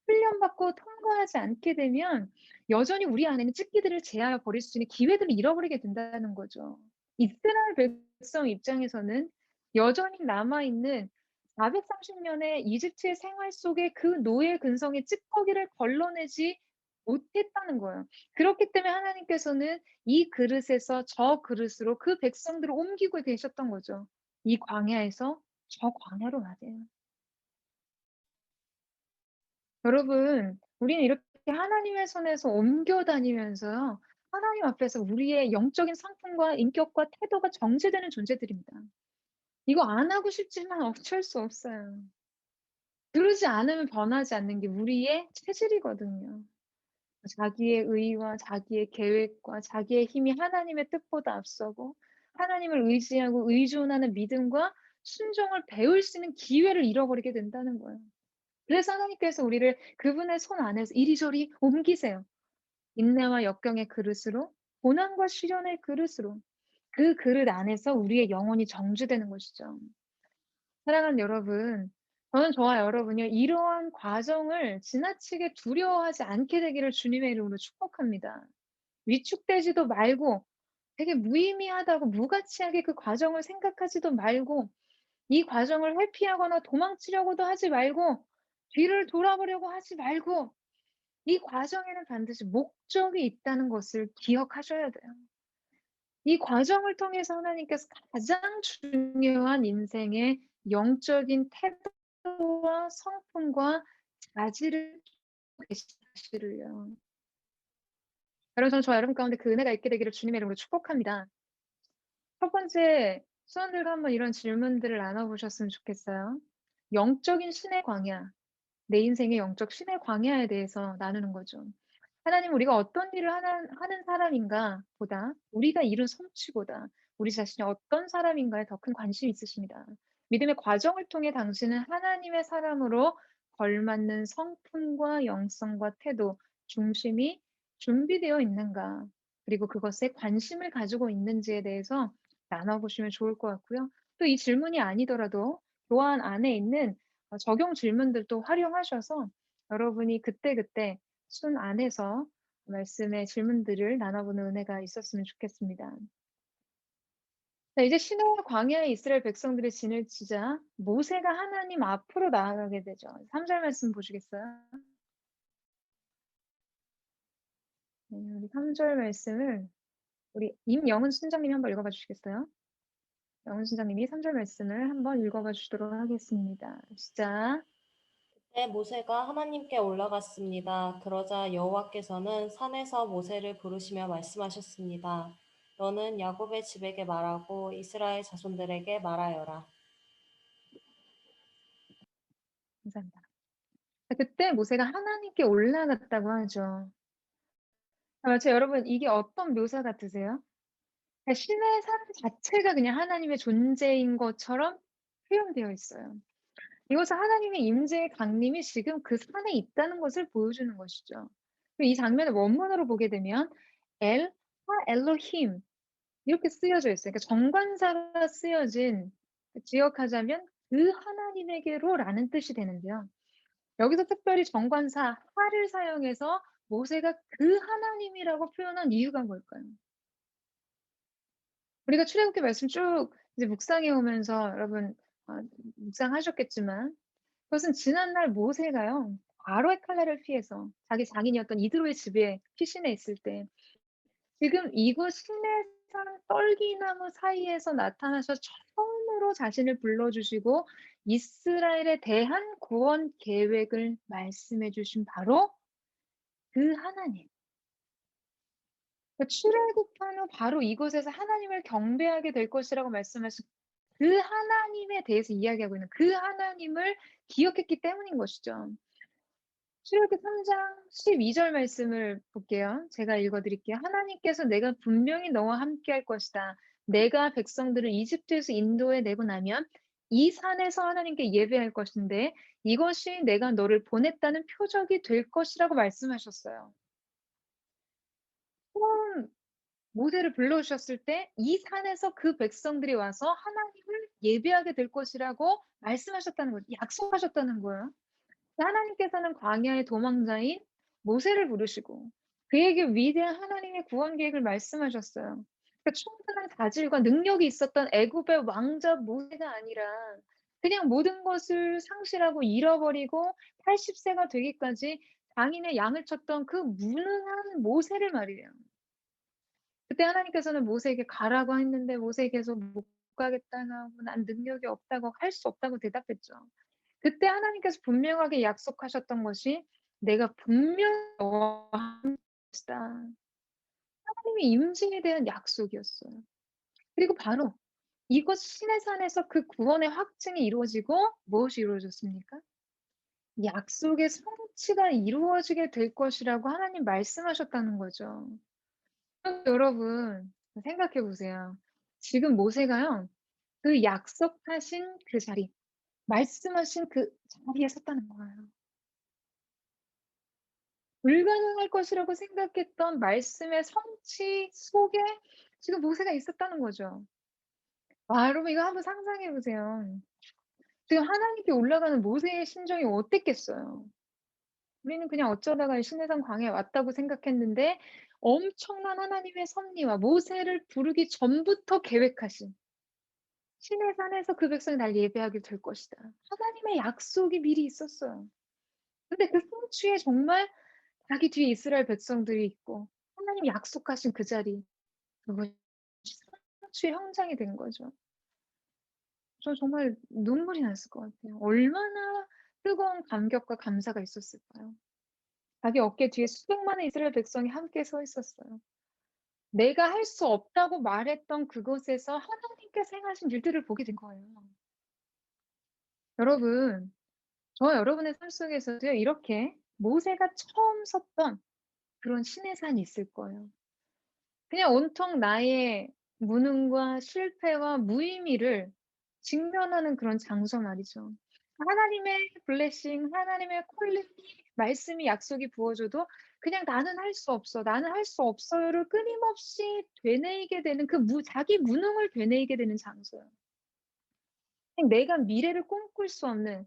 훈련받고 통과하지 않게 되면 여전히 우리 안에는 찢기들을 제하여 버릴 수 있는 기회들을 잃어버리게 된다는 거죠. 이스라엘 백성 입장에서는 여전히 남아있는 430년의 이집트의 생활 속에 그 노예 근성의 찌꺼기를 걸러내지 못했다는 거예요. 그렇기 때문에 하나님께서는 이 그릇에서 저 그릇으로 그 백성들을 옮기고 계셨던 거죠. 이 광야에서 저 광야로 말이에요. 여러분, 우리는 이렇게 하나님의 손에서 옮겨 다니면서요. 하나님 앞에서 우리의 영적인 상품과 인격과 태도가 정제되는 존재들입니다. 이거 안 하고 싶지만 어쩔 수 없어요. 그러지 않으면 변하지 않는 게 우리의 체질이거든요. 자기의 의와 자기의 계획과 자기의 힘이 하나님의 뜻보다 앞서고 하나님을 의지하고 의존하는 믿음과 순종을 배울 수 있는 기회를 잃어버리게 된다는 거예요. 그래서 하나님께서 우리를 그분의 손 안에서 이리저리 옮기세요. 인내와 역경의 그릇으로, 고난과 시련의 그릇으로, 그 그릇 안에서 우리의 영혼이 정주되는 것이죠. 사랑하는 여러분, 저는 저와 여러분이 이러한 과정을 지나치게 두려워하지 않게 되기를 주님의 이름으로 축복합니다. 위축되지도 말고 되게 무의미하다고 무가치하게 그 과정을 생각하지도 말고 이 과정을 회피하거나 도망치려고도 하지 말고 뒤를 돌아보려고 하지 말고 이 과정에는 반드시 목적이 있다는 것을 기억하셔야 돼요. 이 과정을 통해서 하나님께서 가장 중요한 인생의 영적인 태도와 성품과 자질을 계시는 사실을요. 여러분 저는 저와 여러분 가운데 그 은혜가 있게 되기를 주님의 이름으로 축복합니다. 첫 번째 수원들과 한번 이런 질문들을 나눠보셨으면 좋겠어요. 영적인 신의 광야, 내 인생의 영적 신의 광야에 대해서 나누는 거죠. 하나님 우리가 어떤 일을 하는 사람인가 보다 우리가 이룬 성취보다 우리 자신이 어떤 사람인가에 더 큰 관심이 있으십니다. 믿음의 과정을 통해 당신은 하나님의 사람으로 걸맞는 성품과 영성과 태도, 중심이 준비되어 있는가, 그리고 그것에 관심을 가지고 있는지에 대해서 나눠보시면 좋을 것 같고요. 또 이 질문이 아니더라도 교환 안에 있는 적용 질문들도 활용하셔서 여러분이 그때그때 순 안에서 말씀의 질문들을 나눠보는 은혜가 있었으면 좋겠습니다. 자, 이제 시내와 광야의 이스라엘 백성들이 진을 치자 모세가 하나님 앞으로 나아가게 되죠. 3절 말씀 보시겠어요? 네, 우리 3절 말씀을 우리 임영은 순장님이 한번 읽어봐 주시겠어요? 영은 순장님이 3절 말씀을 한번 읽어봐 주시도록 하겠습니다. 시작. 그때 모세가 하나님께 올라갔습니다. 그러자 여호와께서는 산에서 모세를 부르시며 말씀하셨습니다. 너는 야곱의 집에게 말하고 이스라엘 자손들에게 말하여라. 감사합니다. 그때 모세가 하나님께 올라갔다고 하죠. 마치 여러분 이게 어떤 묘사 같으세요? 그러니까 신의 산 자체가 그냥 하나님의 존재인 것처럼 표현되어 있어요. 이것은 하나님의 임재의 강림이 지금 그 산에 있다는 것을 보여주는 것이죠. 이 장면을 원문으로 보게 되면 엘, 하 엘로힘 이렇게 쓰여져 있어요. 그러니까 정관사가 쓰여진, 지역하자면 그 하나님에게로라는 뜻이 되는데요. 여기서 특별히 정관사 하를 사용해서 모세가 그 하나님이라고 표현한 이유가 뭘까요? 우리가 출애굽기 말씀 쭉 이제 묵상해 오면서 여러분 묵상하셨겠지만 그것은 지난날 모세가요. 바로의 칼날을 피해서 자기 장인이었던 이드로의 집에 피신해 있을 때 지금 이곳 시내산 떨기나무 사이에서 나타나서 처음으로 자신을 불러주시고 이스라엘에 대한 구원 계획을 말씀해 주신 바로 그 하나님. 출애굽한 후 바로 이곳에서 하나님을 경배하게 될 것이라고 말씀하신 그 하나님에 대해서 이야기하고 있는 그 하나님을 기억했기 때문인 것이죠. 출애굽기 3장 12절 말씀을 볼게요. 제가 읽어 드릴게요. 하나님께서 내가 분명히 너와 함께 할 것이다. 내가 백성들을 이집트에서 인도해 내고 나면 이 산에서 하나님께 예배할 것인데 이것이 내가 너를 보냈다는 표적이 될 것이라고 말씀하셨어요. 처음 모세를 불러주셨을 때 이 산에서 그 백성들이 와서 하나님을 예배하게 될 것이라고 말씀하셨다는 거죠. 약속하셨다는 거예요. 하나님께서는 광야의 도망자인 모세를 부르시고 그에게 위대한 하나님의 구원 계획을 말씀하셨어요. 그러니까 충분한 자질과 능력이 있었던 애굽의 왕자 모세가 아니라 그냥 모든 것을 상실하고 잃어버리고 80세가 되기까지 장인의 양을 쳤던 그 무능한 모세를 말이에요. 그때 하나님께서는 모세에게 가라고 했는데 모세에게서 못 가겠다고 하고 난 능력이 없다고 할 수 없다고 대답했죠. 그때 하나님께서 분명하게 약속하셨던 것이 내가 분명히 너와 함께 하시다. 하나님의 임재에 대한 약속이었어요. 그리고 바로 이곳 시내산에서 그 구원의 확증이 이루어지고 무엇이 이루어졌습니까? 약속의 성취가 이루어지게 될 것이라고 하나님 말씀하셨다는 거죠. 여러분 생각해 보세요. 지금 모세가요. 그 약속하신 그 자리, 말씀하신 그 자리에 섰다는 거예요. 불가능할 것이라고 생각했던 말씀의 성취 속에 지금 모세가 있었다는 거죠. 여러분 이거 한번 상상해 보세요. 지금 하나님께 올라가는 모세의 심정이 어땠겠어요? 우리는 그냥 어쩌다가 시내산 광야에 왔다고 생각했는데 엄청난 하나님의 섭리와 모세를 부르기 전부터 계획하신 시내산에서 그 백성이 날 예배하게 될 것이다. 하나님의 약속이 미리 있었어요. 근데 그 성취에 정말 자기 뒤에 이스라엘 백성들이 있고 하나님 약속하신 그 자리 그것이 성취의 현장이 된 거죠. 저 정말 눈물이 났을 것 같아요. 얼마나 뜨거운 감격과 감사가 있었을까요? 자기 어깨 뒤에 수백만의 이스라엘 백성이 함께 서 있었어요. 내가 할 수 없다고 말했던 그곳에서 하나님께서 행하신 일들을 보게 된 거예요. 여러분, 저와 여러분의 삶 속에서도요, 이렇게 모세가 처음 섰던 그런 신의 산이 있을 거예요. 그냥 온통 나의 무능과 실패와 무의미를 직면하는 그런 장소 말이죠. 하나님의 블레싱, 하나님의 콜링, 말씀이 약속이 부어져도 그냥 '나는 할 수 없어. 나는 할 수 없어요.'를 끊임없이 되뇌이게 되는 그 자기 무능을 되뇌이게 되는 장소예요. 그냥 내가 미래를 꿈꿀 수 없는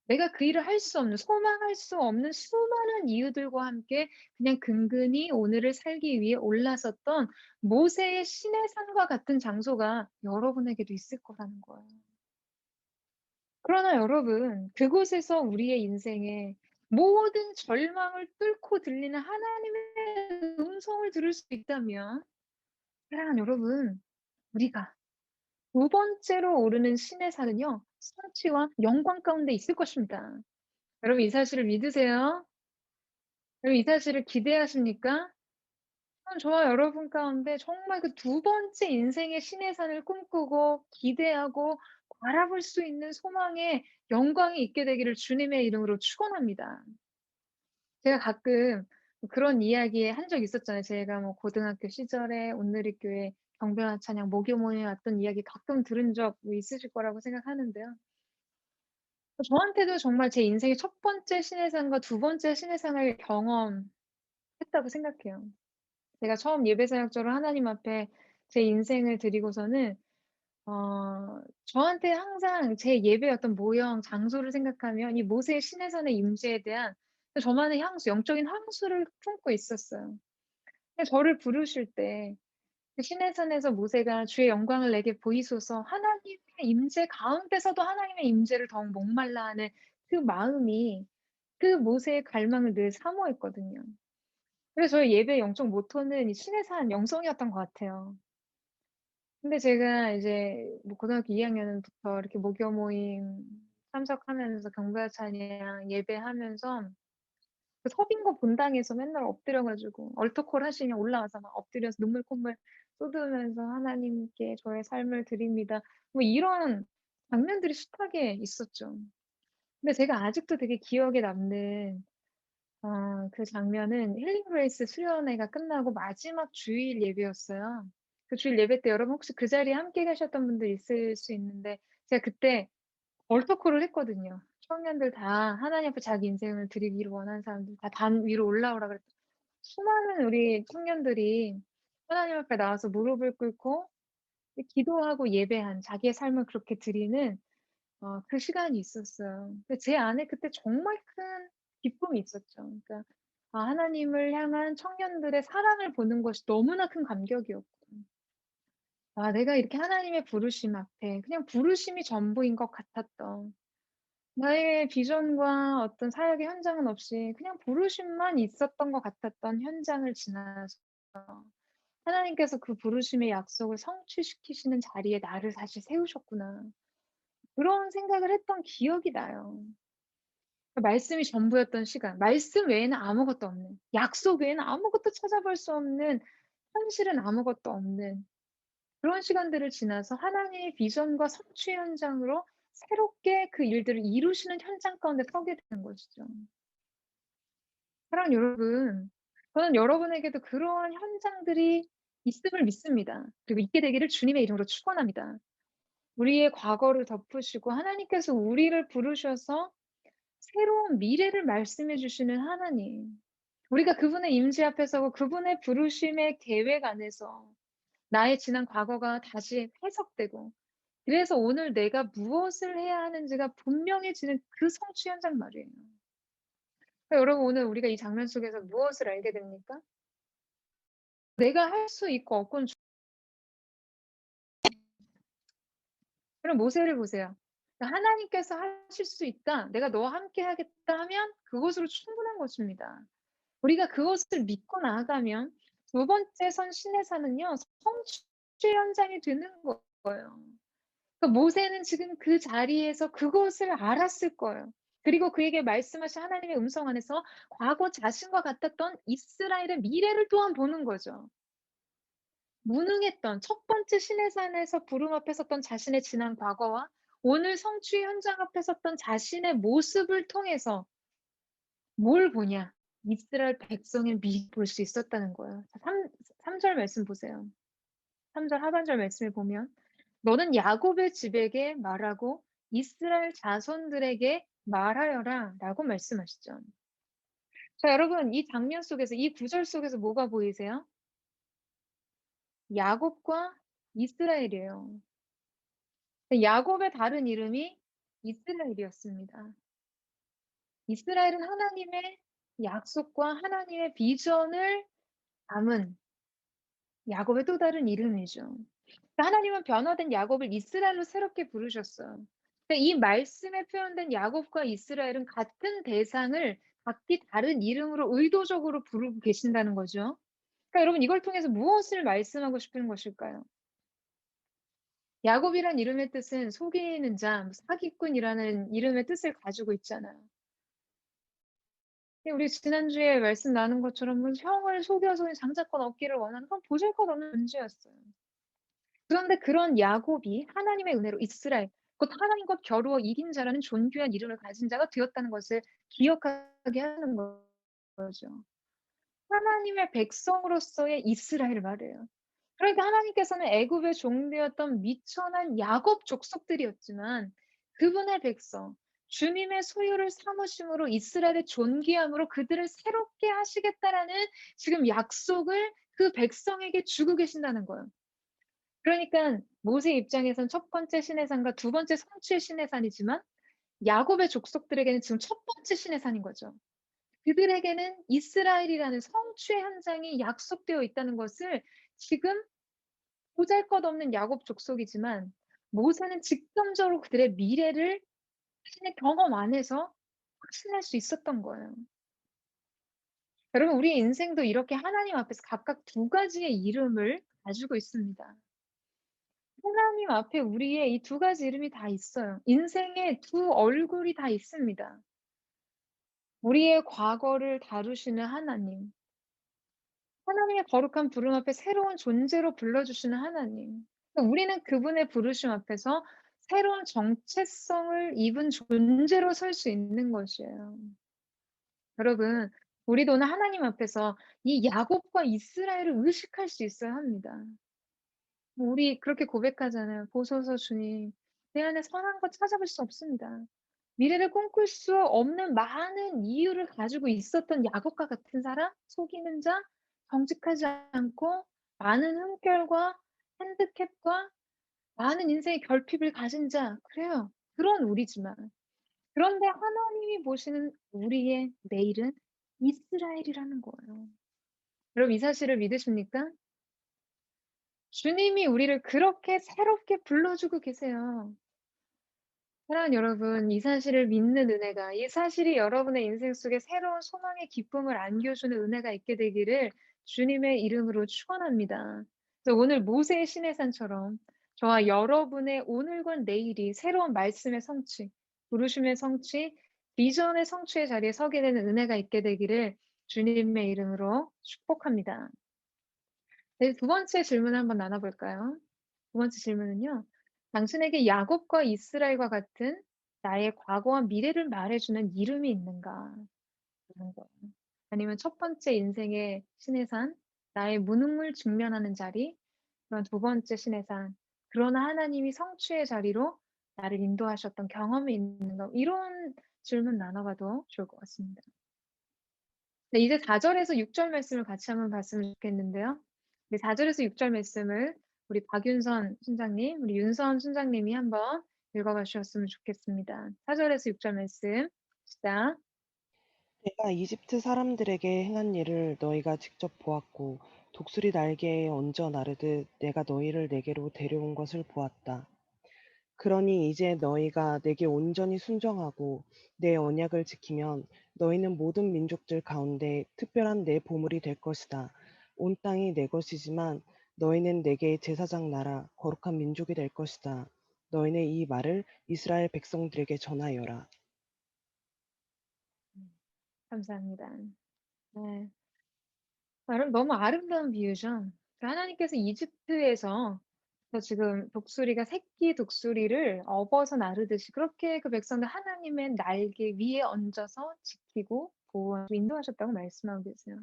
내가 그 일을 할 수 없는 소망할 수 없는 수많은 이유들과 함께 그냥 근근히 오늘을 살기 위해 올라섰던 모세의 신의 산과 같은 장소가 여러분에게도 있을 거라는 거예요. 그러나 여러분 그곳에서 우리의 인생에 모든 절망을 뚫고 들리는 하나님의 음성을 들을 수 있다면 사랑하는 여러분 우리가 두 번째로 오르는 신의 산은요. 성취와 영광 가운데 있을 것입니다. 여러분 이 사실을 믿으세요? 여러분 이 사실을 기대하십니까? 저와 여러분 가운데 정말 그 두 번째 인생의 신의 산을 꿈꾸고 기대하고 바라볼 수 있는 소망의 영광이 있게 되기를 주님의 이름으로 축원합니다. 제가 가끔 그런 이야기 한 적 있었잖아요. 제가 뭐 고등학교 시절에 온누리교회 경배와 찬양 모교 모임에 왔던 이야기 가끔 들은 적 있으실 거라고 생각하는데요. 저한테도 정말 제 인생의 첫 번째 신의 산과 두 번째 신의 산을 경험했다고 생각해요. 제가 처음 예배 사역자로 하나님 앞에 제 인생을 드리고서는 저한테 항상 제 예배 어떤 모형, 장소를 생각하면 이 모세의 시내산의 임재에 대한 저만의 향수, 영적인 향수를 품고 있었어요. 근데 저를 부르실 때 그 시내산에서 모세가 "주의 영광을 내게 보이소서." 하나님의 임재 가운데서도 하나님의 임재를 더욱 목말라 하는 그 마음이 그 모세의 갈망을 늘 사모했거든요. 그래서 저의 예배의 영적 모토는 이 시내산 영성이었던 것 같아요. 근데 제가 이제 뭐 고등학교 2학년부터 이렇게 모교 모임 참석하면서 경배 찬양 예배하면서 그 서빙고 본당에서 맨날 엎드려 가지고 얼터콜 하시면 올라와서 막 엎드려서 눈물 콧물 쏟으면서 "하나님께 저의 삶을 드립니다." 뭐 이런 장면들이 숱하게 있었죠. 근데 제가 아직도 되게 기억에 남는 그 장면은 힐링 그레이스 수련회가 끝나고 마지막 주일 예배였어요. 그 주일 예배 때 여러분 혹시 그 자리에 함께 계셨던 분들 있을 수 있는데 제가 그때 얼터콜을 했거든요. 청년들 다 하나님 앞에 자기 인생을 드리기를 원하는 사람들 다 단 위로 올라오라 그랬더니 수많은 우리 청년들이 하나님 앞에 나와서 무릎을 꿇고 기도하고 예배한 자기의 삶을 그렇게 드리는 그 시간이 있었어요. 근데 제 안에 그때 정말 큰 기쁨이 있었죠. 그러니까 하나님을 향한 청년들의 사랑을 보는 것이 너무나 큰 감격이었고 내가 이렇게 하나님의 부르심 앞에 그냥 부르심이 전부인 것 같았던 나의 비전과 어떤 사역의 현장은 없이 그냥 부르심만 있었던 것 같았던 현장을 지나서 하나님께서 그 부르심의 약속을 성취시키시는 자리에 나를 다시 세우셨구나. 그런 생각을 했던 기억이 나요. 말씀이 전부였던 시간, 말씀 외에는 아무것도 없는, 약속 외에는 아무것도 찾아볼 수 없는, 현실은 아무것도 없는 그런 시간들을 지나서 하나님의 비전과 성취 현장으로 새롭게 그 일들을 이루시는 현장 가운데 서게 되는 것이죠. 사랑하는 여러분, 저는 여러분에게도 그러한 현장들이 있음을 믿습니다. 그리고 있게 되기를 주님의 이름으로 축원합니다. 우리의 과거를 덮으시고 하나님께서 우리를 부르셔서 새로운 미래를 말씀해 주시는 하나님. 우리가 그분의 임재 앞에 서고 그분의 부르심의 계획 안에서 나의 지난 과거가 다시 해석되고 그래서 오늘 내가 무엇을 해야 하는지가 분명해지는 그 성취 현장 말이에요. 여러분 오늘 우리가 이 장면 속에서 무엇을 알게 됩니까? 내가 할 수 있고 없고는 그럼 모세를 보세요. 그러니까 하나님께서 하실 수 있다. 내가 너와 함께 하겠다 하면 그것으로 충분한 것입니다. 우리가 그것을 믿고 나아가면 두 번째 선 시내산은요. 성취 현장이 되는 거예요. 그러니까 모세는 지금 그 자리에서 그것을 알았을 거예요. 그리고 그에게 말씀하신 하나님의 음성 안에서 과거 자신과 같았던 이스라엘의 미래를 또한 보는 거죠. 무능했던 첫 번째 시내산에서 부름 앞에 섰던 자신의 지난 과거와 오늘 성취 현장 앞에 섰던 자신의 모습을 통해서 뭘 보냐? 이스라엘 백성의 미래를 볼 수 있었다는 거예요. 3절 말씀 보세요. 3절 하반절 말씀을 보면 너는 야곱의 집에게 말하고 이스라엘 자손들에게 말하여라 라고 말씀하시죠. 자, 여러분 이 장면 속에서 이 구절 속에서 뭐가 보이세요? 야곱과 이스라엘이에요. 야곱의 다른 이름이 이스라엘이었습니다. 이스라엘은 하나님의 약속과 하나님의 비전을 담은 야곱의 또 다른 이름이죠. 그러니까 하나님은 변화된 야곱을 이스라엘로 새롭게 부르셨어요. 그러니까 이 말씀에 표현된 야곱과 이스라엘은 같은 대상을 각기 다른 이름으로 의도적으로 부르고 계신다는 거죠. 그러니까 여러분 이걸 통해서 무엇을 말씀하고 싶은 것일까요? 야곱이란 이름의 뜻은 속이는 자, 사기꾼이라는 이름의 뜻을 가지고 있잖아요. 우리 지난주에 말씀 나눈 것처럼 형을 속여서 장자권 얻기를 원하는 건 보잘것없는 존재였어요. 그런데 그런 야곱이 하나님의 은혜로 이스라엘, 곧 하나님과 겨루어 이긴 자라는 존귀한 이름을 가진 자가 되었다는 것을 기억하게 하는 거죠. 하나님의 백성으로서의 이스라엘을 말해요. 그러니까 하나님께서는 애굽의 종되었던 미천한 야곱 족속들이었지만 그분의 백성, 주님의 소유를 삼으심으로 이스라엘의 존귀함으로 그들을 새롭게 하시겠다라는 지금 약속을 그 백성에게 주고 계신다는 거예요. 그러니까 모세 입장에선 첫 번째 신의 산과 두 번째 성취의 신의 산이지만 야곱의 족속들에게는 지금 첫 번째 신의 산인 거죠. 그들에게는 이스라엘이라는 성취의 현장이 약속되어 있다는 것을 지금 보잘것없는 야곱 족속이지만 모세는 직접적으로 그들의 미래를 자신의 경험 안에서 확신할 수 있었던 거예요. 여러분, 우리의 인생도 이렇게 하나님 앞에서 각각 두 가지의 이름을 가지고 있습니다. 하나님 앞에 우리의 이 두 가지 이름이 다 있어요. 인생의 두 얼굴이 다 있습니다. 우리의 과거를 다루시는 하나님, 하나님의 거룩한 부름 앞에 새로운 존재로 불러주시는 하나님. 그러니까 우리는 그분의 부르심 앞에서 새로운 정체성을 입은 존재로 설 수 있는 것이에요. 여러분, 우리도 오늘 하나님 앞에서 이 야곱과 이스라엘을 의식할 수 있어야 합니다. 우리 그렇게 고백하잖아요. 보소서 주님, 내 안에 선한 것 찾아볼 수 없습니다. 미래를 꿈꿀 수 없는 많은 이유를 가지고 있었던 야곱과 같은 사람, 속이는 자, 정직하지 않고 많은 흠결과 핸디캡과 많은 인생의 결핍을 가진 자, 그래요. 그런 우리지만. 그런데 하나님이 보시는 우리의 내일은 이스라엘이라는 거예요. 여러분, 이 사실을 믿으십니까? 주님이 우리를 그렇게 새롭게 불러주고 계세요. 사랑하는 여러분, 이 사실을 믿는 은혜가, 이 사실이 여러분의 인생 속에 새로운 소망의 기쁨을 안겨주는 은혜가 있게 되기를 주님의 이름으로 축원합니다. 그래서 오늘 모세의 시내산처럼 저와 여러분의 오늘과 내일이 새로운 말씀의 성취, 부르심의 성취, 비전의 성취의 자리에 서게 되는 은혜가 있게 되기를 주님의 이름으로 축복합니다. 네, 두 번째 질문 한번 나눠볼까요? 두 번째 질문은요. 당신에게 야곱과 이스라엘과 같은 나의 과거와 미래를 말해주는 이름이 있는가? 라는 거예요. 아니면 첫 번째 인생의 신의 산, 나의 무능을 직면하는 자리, 그런 두 번째 신의 산, 그러나 하나님이 성취의 자리로 나를 인도하셨던 경험이 있는가? 이런 질문 나눠봐도 좋을 것 같습니다. 네, 이제 4절에서 6절 말씀을 같이 한번 봤으면 좋겠는데요. 네, 4절에서 6절 말씀을 우리 박윤선 순장님, 우리 윤선 순장님이 한번 읽어봐 주셨으면 좋겠습니다. 4절에서 6절 말씀 시작. 내가 이집트 사람들에게 행한 일을 너희가 직접 보았고 독수리 날개에 얹어 나르듯 내가 너희를 내게로 데려온 것을 보았다. 그러니 이제 너희가 내게 온전히 순종하고 내 언약을 지키면 너희는 모든 민족들 가운데 특별한 내 보물이 될 것이다. 온 땅이 내 것이지만 너희는 내게 제사장 나라 거룩한 민족이 될 것이다. 너희는 이 말을 이스라엘 백성들에게 전하여라. 감사합니다. 네. 너무 아름다운 비유죠. 하나님께서 이집트에서 지금 독수리가 새끼 독수리를 업어서 나르듯이 그렇게 그 백성들 하나님의 날개 위에 얹어서 지키고 보호하고 인도하셨다고 말씀하고 계세요.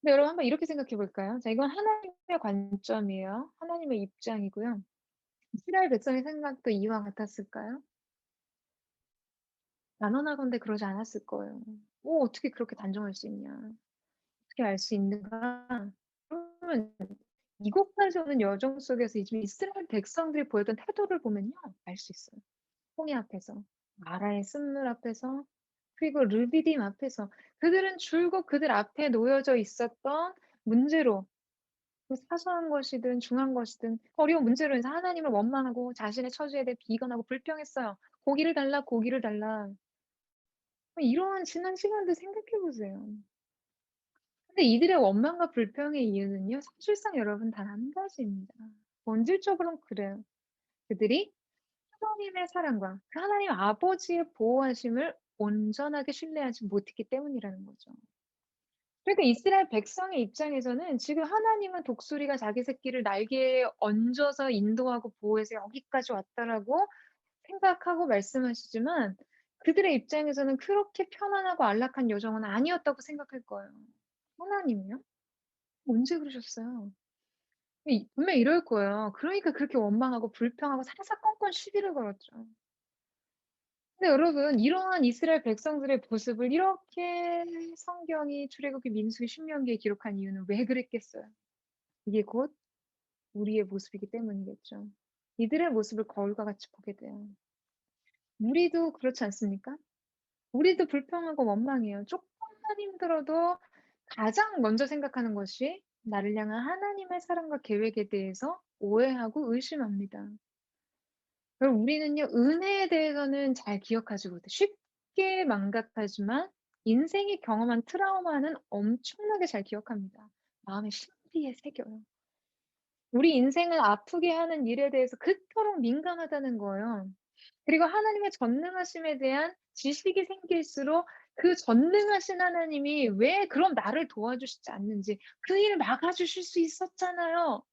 근데 여러분 한번 이렇게 생각해 볼까요? 자, 이건 하나님의 관점이에요. 하나님의 입장이고요. 이스라엘 백성의 생각도 이와 같았을까요? 단언하건대 그러지 않았을 거예요. 어떻게 그렇게 단정할 수 있냐? 어떻게 알 수 있는가? 그러면 이곳까지 오는 여정 속에서 지금 이스라엘 백성들이 보였던 태도를 보면요, 알 수 있어요. 홍해 앞에서, 마라의 쓴물 앞에서, 그리고 르비딤 앞에서 그들은 줄곧 그들 앞에 놓여져 있었던 문제로 그 사소한 것이든 중한 것이든 어려운 문제로 인해서 하나님을 원망하고 자신의 처지에 대해 비관하고 불평했어요. 고기를 달라, 고기를 달라. 이러한 지난 시간들 생각해 보세요. 근데 이들의 원망과 불평의 이유는요, 사실상 여러분 단 한 가지입니다. 본질적으로는 그래요. 그들이 하나님의 사랑과 그 하나님 아버지의 보호하심을 온전하게 신뢰하지 못했기 때문이라는 거죠. 그러니까 이스라엘 백성의 입장에서는 지금 하나님은 독수리가 자기 새끼를 날개에 얹어서 인도하고 보호해서 여기까지 왔다라고 생각하고 말씀하시지만 그들의 입장에서는 그렇게 편안하고 안락한 여정은 아니었다고 생각할 거예요. 하나님이요? 언제 그러셨어요? 분명히 이럴 거예요. 그러니까 그렇게 원망하고 불평하고 사사건건 시비를 걸었죠. 근데 여러분, 이러한 이스라엘 백성들의 모습을 이렇게 성경이 출애굽기, 민수기, 신명기에 기록한 이유는 왜 그랬겠어요? 이게 곧 우리의 모습이기 때문이겠죠. 이들의 모습을 거울과 같이 보게 돼요. 우리도 그렇지 않습니까? 우리도 불평하고 원망해요. 조금만 힘들어도 가장 먼저 생각하는 것이 나를 향한 하나님의 사랑과 계획에 대해서 오해하고 의심합니다. 그럼 우리는요, 은혜에 대해서는 잘 기억하지 못해. 쉽게 망각하지만 인생이 경험한 트라우마는 엄청나게 잘 기억합니다. 마음에 심피에 새겨요. 우리 인생을 아프게 하는 일에 대해서 그토록 민감하다는 거예요. 그리고 하나님의 전능하심에 대한 지식이 생길수록 그 전능하신 하나님이 왜 그럼 나를 도와주시지 않는지 그 일을 막아주실 수 있었잖아요.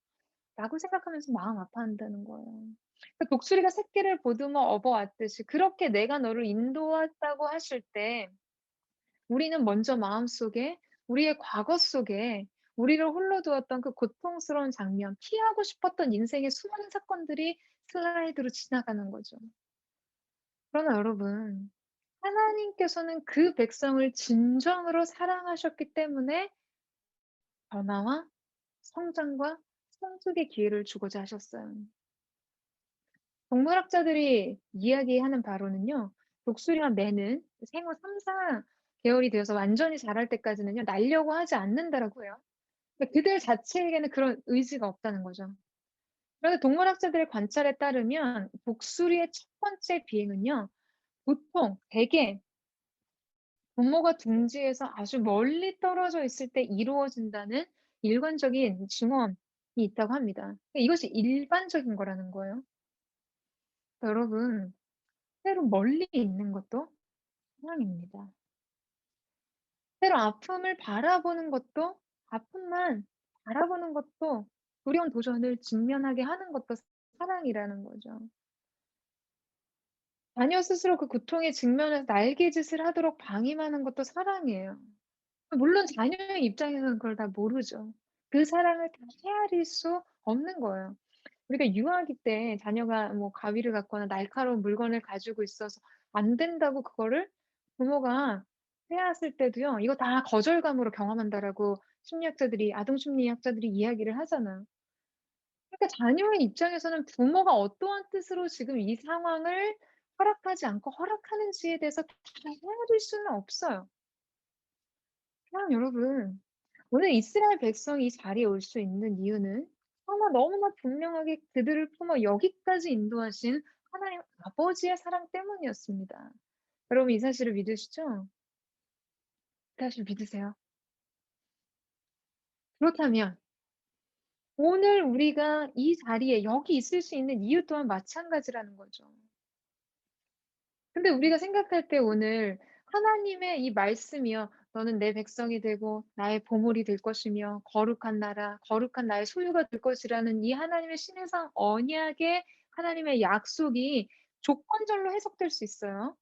라고 생각하면서 마음 아파한다는 거예요. 그러니까 독수리가 새끼를 보듬어 업어왔듯이 그렇게 내가 너를 인도했다고 하실 때 우리는 먼저 마음속에 우리의 과거 속에 우리를 홀로 두었던 그 고통스러운 장면, 피하고 싶었던 인생의 수많은 사건들이 슬라이드로 지나가는 거죠. 그러나 여러분, 하나님께서는 그 백성을 진정으로 사랑하셨기 때문에 변화와 성장과 성숙의 기회를 주고자 하셨어요. 동물학자들이 이야기하는 바로는요, 독수리와 매는 생후 3, 4개월이 되어서 완전히 자랄 때까지는요, 날려고 하지 않는다라고 해요. 그러니까 그들 자체에게는 그런 의지가 없다는 거죠. 그런데 동물학자들의 관찰에 따르면 독수리의 첫 번째 비행은요, 보통 대개 부모가 둥지에서 아주 멀리 떨어져 있을 때 이루어진다는 일관적인 증언이 있다고 합니다. 그러니까 이것이 일반적인 거라는 거예요. 여러분, 때로 멀리 있는 것도 사랑입니다. 때로 아픔을 바라보는 것도, 아픔만 바라보는 것도, 두려운 도전을 직면하게 하는 것도 사랑이라는 거죠. 자녀 스스로 그 고통에 직면해서 날개짓을 하도록 방임하는 것도 사랑이에요. 물론 자녀의 입장에서는 그걸 다 모르죠. 그 사랑을 다 헤아릴 수 없는 거예요. 우리가 유아기 때 자녀가 뭐 가위를 갖거나 날카로운 물건을 가지고 있어서 안 된다고 그거를 부모가 해왔을 때도요. 이거 다 거절감으로 경험한다라고 심리학자들이 아동 심리학자들이 이야기를 하잖아요. 그러니까 자녀의 입장에서는 부모가 어떠한 뜻으로 지금 이 상황을 허락하지 않고 허락하는지에 대해서 다 헤아릴 수는 없어요. 그럼 여러분, 오늘 이스라엘 백성이 이 자리에 올 수 있는 이유는 하나 너무나 분명하게 그들을 품어 여기까지 인도하신 하나님 아버지의 사랑 때문이었습니다. 여러분 이 사실을 믿으시죠? 이 사실 믿으세요? 그렇다면 오늘 우리가 이 자리에 여기 있을 수 있는 이유 또한 마찬가지라는 거죠. 근데 우리가 생각할 때 오늘 하나님의 이 말씀이요. 너는 내 백성이 되고 나의 보물이 될 것이며 거룩한 나라, 거룩한 나의 소유가 될 것이라는 이 하나님의 신해상 언약의 하나님의 약속이 조건절로 해석될 수 있어요.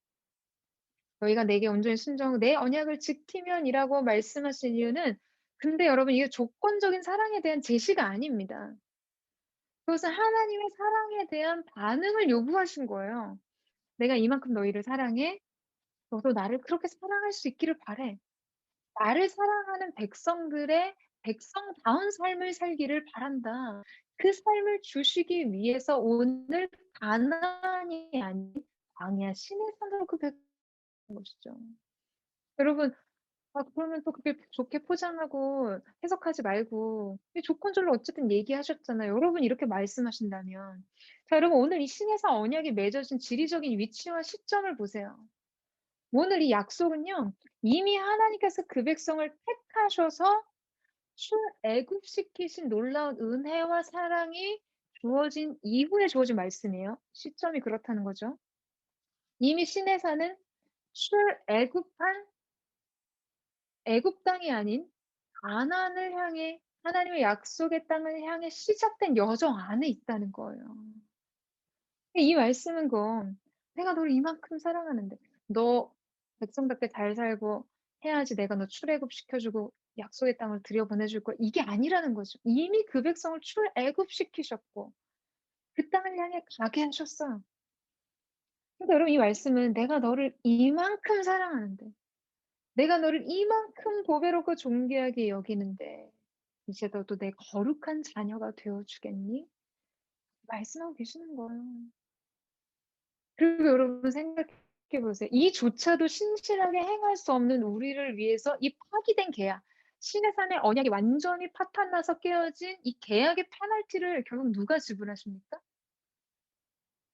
너희가 내게 온전히 순종하고 내 언약을 지키면이라고 말씀하신 이유는 근데 여러분 이게 조건적인 사랑에 대한 제시가 아닙니다. 그것은 하나님의 사랑에 대한 반응을 요구하신 거예요. 내가 이만큼 너희를 사랑해. 너도 나를 그렇게 사랑할 수 있기를 바래. 나를 사랑하는 백성들의 백성다운 삶을 살기를 바란다. 그 삶을 주시기 위해서 오늘 가나안이 아닌 광야 시내산으로 그 백성인 것이죠. 여러분, 그러면 또 그게 좋게 포장하고 해석하지 말고 이 조건절로 어쨌든 얘기하셨잖아요. 여러분 이렇게 말씀하신다면. 자, 여러분 오늘 이 신해상 언약이 맺어진 지리적인 위치와 시점을 보세요. 오늘 이 약속은요. 이미 하나님께서 그 백성을 택하셔서 출애굽시키신 놀라운 은혜와 사랑이 주어진 이후에 주어진 말씀이에요. 시점이 그렇다는 거죠. 이미 시내산은 출애굽한 애굽 땅이 아닌 가나안을 향해 하나님의 약속의 땅을 향해 시작된 여정 안에 있다는 거예요. 이 말씀은 내가 너를 이만큼 사랑하는데 너 백성답게 잘 살고 해야지 내가 너 출애굽 시켜주고 약속의 땅을 들여보내줄 거야. 이게 아니라는 거죠. 이미 그 백성을 출애굽 시키셨고 그 땅을 향해 가게 하셨어요. 근데 여러분 이 말씀은 내가 너를 이만큼 사랑하는데 내가 너를 이만큼 보배롭고 존귀하게 여기는데 이제 너도 내 거룩한 자녀가 되어 주겠니? 말씀하고 계시는 거예요. 그리고 여러분 생각해 보세요. 이조차도 신실하게 행할 수 없는 우리를 위해서 이 파기된 계약, 신의 산의 언약이 완전히 파탄나서 깨어진 이 계약의 페널티를 결국 누가 지불하십니까?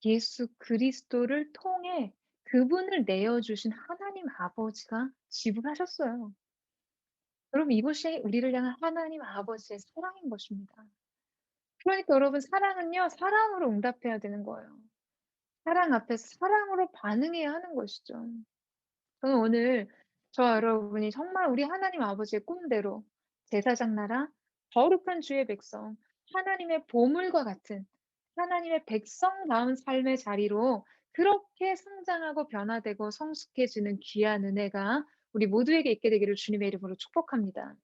예수 그리스도를 통해 그분을 내어 주신 하나님 아버지가 지불하셨어요. 여러분 이것이 우리를 향한 하나님 아버지의 사랑인 것입니다. 그러니까 여러분 사랑은요, 사랑으로 응답해야 되는 거예요. 사랑 앞에서 사랑으로 반응해야 하는 것이죠. 저는 오늘 저와 여러분이 정말 우리 하나님 아버지의 꿈대로 제사장 나라, 거룩한 주의 백성, 하나님의 보물과 같은 하나님의 백성다운 삶의 자리로 그렇게 성장하고 변화되고 성숙해지는 귀한 은혜가 우리 모두에게 있게 되기를 주님의 이름으로 축복합니다.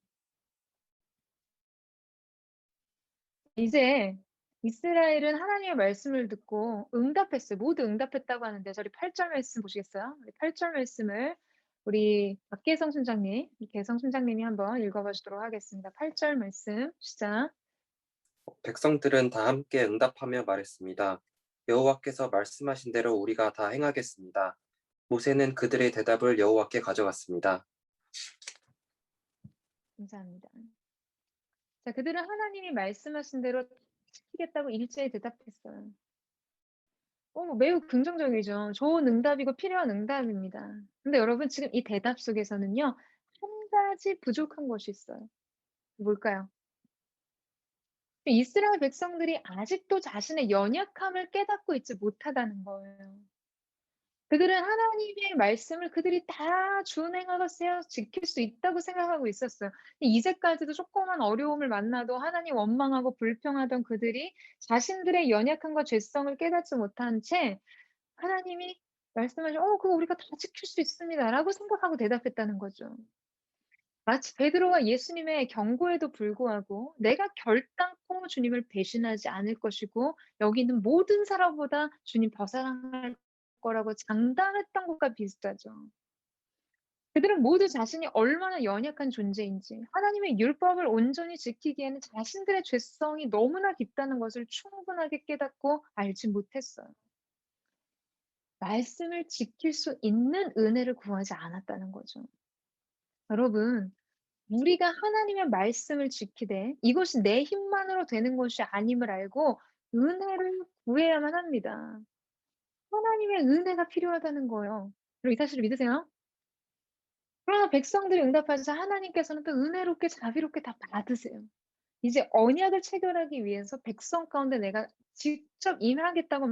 이제 이스라엘은 하나님의 말씀을 듣고 응답했어요. 모두 응답했다고 하는데 저희 8절 말씀 보시겠어요? 우리 8절 말씀을 우리 박계성 순장님, 계성 순장님이 한번 읽어봐 주도록 하겠습니다. 8절 말씀 시작. 백성들은 다 함께 응답하며 말했습니다. 여호와께서 말씀하신 대로 우리가 다 행하겠습니다. 모세는 그들의 대답을 여호와께 가져갔습니다. 감사합니다. 자, 그들은 하나님이 말씀하신 대로 지키겠다고 일제히 대답했어요. 매우 긍정적이죠. 좋은 응답이고 필요한 응답입니다. 근데 여러분 지금 이 대답 속에서는요, 한 가지 부족한 것이 있어요. 뭘까요? 이스라엘 백성들이 아직도 자신의 연약함을 깨닫고 있지 못하다는 거예요. 그들은 하나님의 말씀을 그들이 다 준행하고 지킬 수 있다고 생각하고 있었어요. 이제까지도 조그만 어려움을 만나도 하나님 원망하고 불평하던 그들이 자신들의 연약함과 죄성을 깨닫지 못한 채 하나님이 말씀하신 그거 우리가 다 지킬 수 있습니다라고 생각하고 대답했다는 거죠. 마치 베드로와 예수님의 경고에도 불구하고 내가 결단코 주님을 배신하지 않을 것이고 여기 있는 모든 사람보다 주님 더 사랑할 거라고 장담했던 것과 비슷하죠. 그들은 모두 자신이 얼마나 연약한 존재인지 하나님의 율법을 온전히 지키기에는 자신들의 죄성이 너무나 깊다는 것을 충분하게 깨닫고 알지 못했어요. 말씀을 지킬 수 있는 은혜를 구하지 않았다는 거죠. 여러분, 우리가 하나님의 말씀을 지키되 이것이 내 힘만으로 되는 것이 아님을 알고 은혜를 구해야만 합니다. 하나님의 은혜가 필요하다는 거예요. 그리고 이 사실을 믿으세요? 그러나 백성들이 응답하자 하나님께서는 또 은혜롭게 자비롭게 다 받으세요. 이제 언약을 체결하기 위해서 백성 가운데 내가 직접 임하겠다고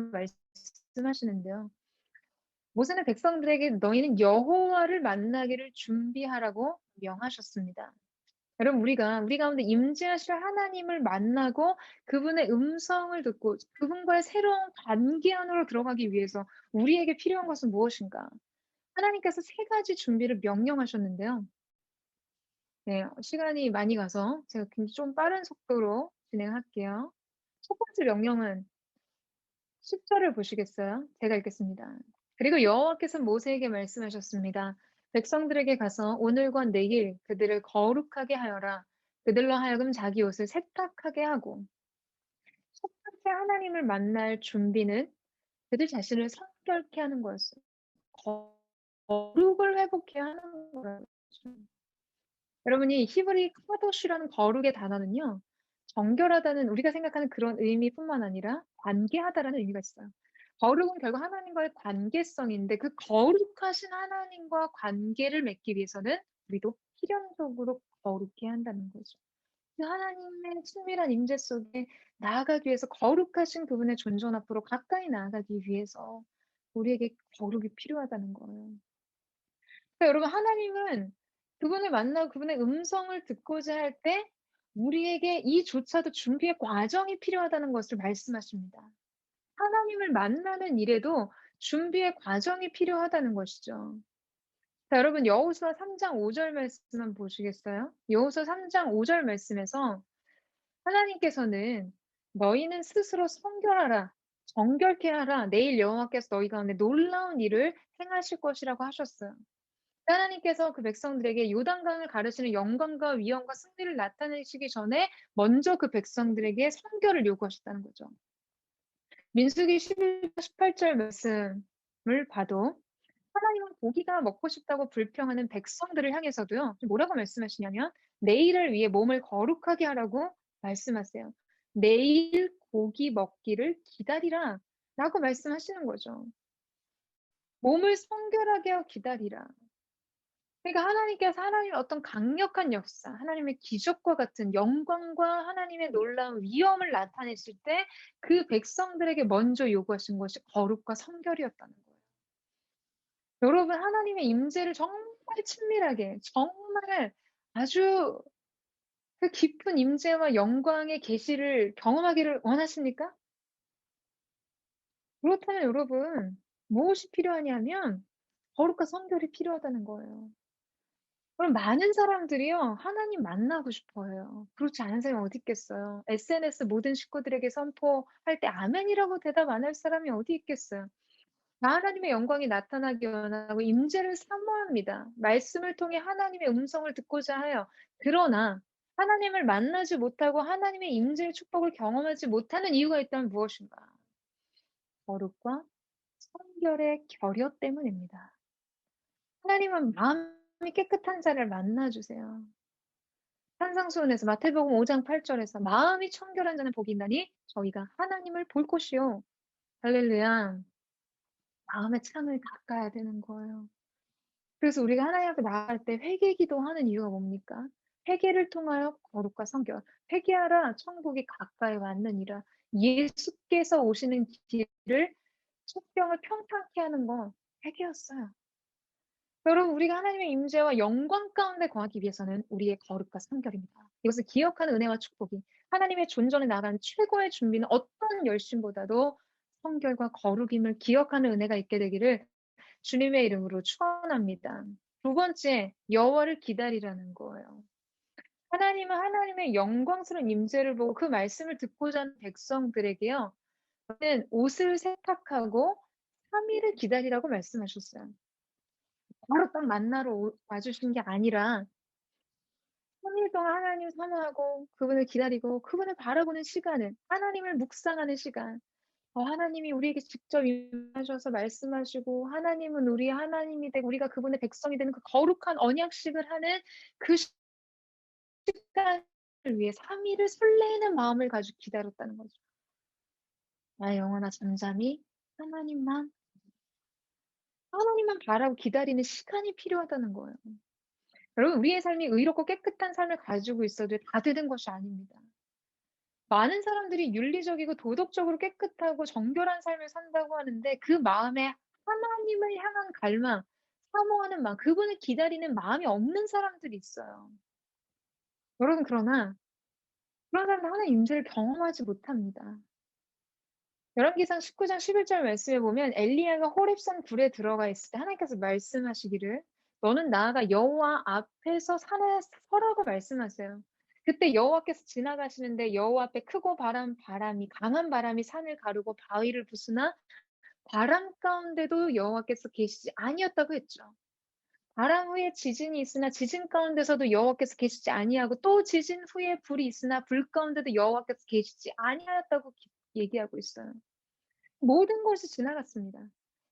말씀하시는데요. 모세는 백성들에게 너희는 여호와를 만나기를 준비하라고 명하셨습니다. 여러분 우리 가운데 임재하실 하나님을 만나고 그분의 음성을 듣고 그분과의 새로운 관계 안으로 들어가기 위해서 우리에게 필요한 것은 무엇인가? 하나님께서 세 가지 준비를 명령하셨는데요. 네, 시간이 많이 가서 제가 굉장히 좀 빠른 속도로 진행할게요. 첫 번째 명령은 10절을 보시겠어요? 제가 읽겠습니다. 그리고 여호와께서 모세에게 말씀하셨습니다. 백성들에게 가서 오늘과 내일 그들을 거룩하게 하여라. 그들로 하여금 자기 옷을 세탁하게 하고 첫 번째 하나님을 만날 준비는 그들 자신을 성결케 하는 거였어요. 거룩을 회복해 하는 거라고. 여러분이 히브리 카도시라는 거룩의 단어는요. 정결하다는 우리가 생각하는 그런 의미뿐만 아니라 관계하다라는 의미가 있어요. 거룩은 결국 하나님과의 관계성인데 그 거룩하신 하나님과 관계를 맺기 위해서는 우리도 필연적으로 거룩해야 한다는 거죠. 그 하나님의 친밀한 임재 속에 나아가기 위해서 거룩하신 그분의 존전 앞으로 가까이 나아가기 위해서 우리에게 거룩이 필요하다는 거예요. 그러니까 여러분 하나님은 그분을 만나고 그분의 음성을 듣고자 할 때 우리에게 이조차도 준비의 과정이 필요하다는 것을 말씀하십니다. 하나님을 만나는 일에도 준비의 과정이 필요하다는 것이죠. 자, 여러분 여호수아 3장 5절 말씀만 보시겠어요? 여호수아 3장 5절 말씀에서 하나님께서는 너희는 스스로 성결하라, 정결케 하라. 내일 여호와께서 너희 가운데 놀라운 일을 행하실 것이라고 하셨어요. 하나님께서 그 백성들에게 요단강을 가르시는 영광과 위엄과 승리를 나타내시기 전에 먼저 그 백성들에게 선결을 요구하셨다는 거죠. 민수기 11장 18절 말씀을 봐도 하나님은 고기가 먹고 싶다고 불평하는 백성들을 향해서도요. 뭐라고 말씀하시냐면 내일을 위해 몸을 거룩하게 하라고 말씀하세요. 내일 고기 먹기를 기다리라 라고 말씀하시는 거죠. 몸을 성결하게 하고 기다리라. 그러니까 하나님께서 하나님의 어떤 강력한 역사, 하나님의 기적과 같은 영광과 하나님의 놀라운 위엄을 나타냈을 때 그 백성들에게 먼저 요구하신 것이 거룩과 성결이었다는 거예요. 여러분, 하나님의 임재를 정말 친밀하게, 정말 아주 그 깊은 임재와 영광의 계시를 경험하기를 원하십니까? 그렇다면 여러분, 무엇이 필요하냐면 거룩과 성결이 필요하다는 거예요. 그럼 많은 사람들이요, 하나님 만나고 싶어 해요. 그렇지 않은 사람이 어디 있겠어요? SNS 모든 식구들에게 선포할 때 아멘이라고 대답 안 할 사람이 어디 있겠어요? 나 하나님의 영광이 나타나기 원하고 임재를 사모합니다. 말씀을 통해 하나님의 음성을 듣고자 해요. 그러나 하나님을 만나지 못하고 하나님의 임재의 축복을 경험하지 못하는 이유가 있다면 무엇인가? 거룩과 성결의 결여 때문입니다. 하나님은 마음이 깨끗한 자를 만나주세요. 산상수훈에서 마태복음 5장 8절에서 마음이 청결한 자는 복이 있나니 저희가 하나님을 볼 것이요. 할렐루야. 마음의 창을 닦아야 되는 거예요. 그래서 우리가 하나님 앞에 나아갈 때 회개 기도하는 이유가 뭡니까? 회개를 통하여 거룩과 성결. 회개하라 천국이 가까이 왔느니라. 예수께서 오시는 길을 십병을 평탄케 하는 건 회개였어요. 여러분, 우리가 하나님의 임재와 영광 가운데 거하기 위해서는 우리의 거룩과 성결입니다. 이것을 기억하는 은혜와 축복이 하나님의 존전에 나가는 최고의 준비는 어떤 열심보다도 성결과 거룩임을 기억하는 은혜가 있게 되기를 주님의 이름으로 축원합니다. 두 번째, 여호와를 기다리라는 거예요. 하나님은 하나님의 영광스러운 임재를 보고 그 말씀을 듣고자 하는 백성들에게요. 저는 옷을 세탁하고 3일을 기다리라고 말씀하셨어요. 바로 딱 만나러 와주신 게 아니라 3일 동안 하나님 사모하고 그분을 기다리고 그분을 바라보는 시간을 하나님을 묵상하는 시간. 하나님이 우리에게 직접 임하셔서 말씀하시고 하나님은 우리의 하나님이 되고 우리가 그분의 백성이 되는 그 거룩한 언약식을 하는 그 시간을 위해 3일을 설레는 마음을 가지고 기다렸다는 거죠. 나의 영혼아 잠잠히 하나님만 바라고 기다리는 시간이 필요하다는 거예요. 여러분, 우리의 삶이 의롭고 깨끗한 삶을 가지고 있어도 다 되는 것이 아닙니다. 많은 사람들이 윤리적이고 도덕적으로 깨끗하고 정결한 삶을 산다고 하는데 그 마음에 하나님을 향한 갈망, 사모하는 마음, 그분을 기다리는 마음이 없는 사람들이 있어요. 여러분, 그러나 그런 사람은 하나님 임재를 경험하지 못합니다. 열왕기상 19장 11절 말씀에 보면 엘리야가 호렙산 굴에 들어가 있을 때 하나님께서 말씀하시기를 너는 나아가 여호와 앞에서 산에 서라고 말씀하세요. 그때 여호와께서 지나가시는데 여호와 앞에 크고 강한 바람이 산을 가르고 바위를 부수나 바람 가운데도 여호와께서 계시지 아니었다고 했죠. 바람 후에 지진이 있으나 지진 가운데서도 여호와께서 계시지 아니하고 또 지진 후에 불이 있으나 불 가운데도 여호와께서 계시지 아니하였다고 얘기하고 있어요. 모든 것이 지나갔습니다.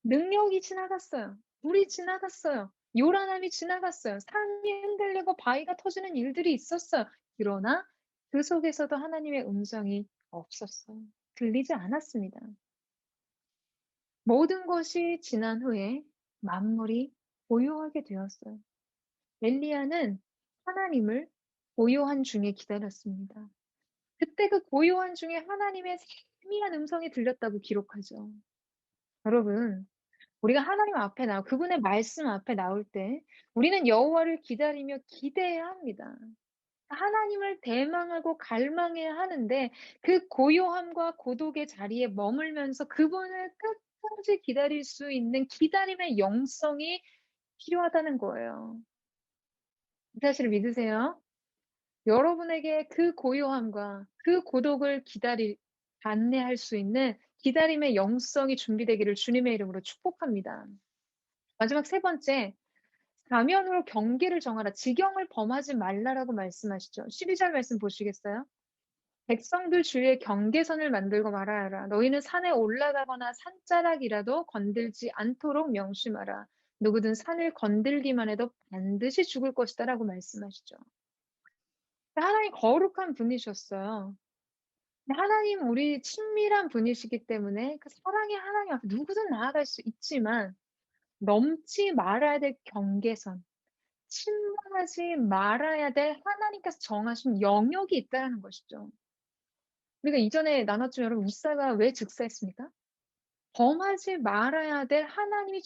능력이 지나갔어요. 불이 지나갔어요. 요란함이 지나갔어요. 산이 흔들리고 바위가 터지는 일들이 있었어요. 그러나 그 속에서도 하나님의 음성이 없었어요. 들리지 않았습니다. 모든 것이 지난 후에 만물이 고요하게 되었어요. 엘리야는 하나님을 고요한 중에 기다렸습니다. 그때 그 고요한 중에 하나님의 세미한 음성이 들렸다고 기록하죠. 여러분, 우리가 하나님 앞에 그분의 말씀 앞에 나올 때 우리는 여호와를 기다리며 기대해야 합니다. 하나님을 대망하고 갈망해야 하는데 그 고요함과 고독의 자리에 머물면서 그분을 끝까지 기다릴 수 있는 기다림의 영성이 필요하다는 거예요. 이 사실을 믿으세요? 여러분에게 그 고요함과 그 고독을 감내할 수 있는 기다림의 영성이 준비되기를 주님의 이름으로 축복합니다. 마지막 세 번째, 가면으로 경계를 정하라. 지경을 범하지 말라라고 말씀하시죠. 12절 말씀 보시겠어요? 백성들 주위에 경계선을 만들고 말하여라. 너희는 산에 올라가거나 산자락이라도 건들지 않도록 명심하라. 누구든 산을 건들기만 해도 반드시 죽을 것이다라고 말씀하시죠. 하나님 거룩한 분이셨어요. 근데 하나님 우리 친밀한 분이시기 때문에 그 사랑의 하나님 앞에 누구든 나아갈 수 있지만 넘지 말아야 될 경계선, 침범하지 말아야 될 하나님께서 정하신 영역이 있다는 것이죠. 우리가 이전에 나눴지만 여러분 우사가 왜 즉사했습니까? 범하지 말아야 될 하나님이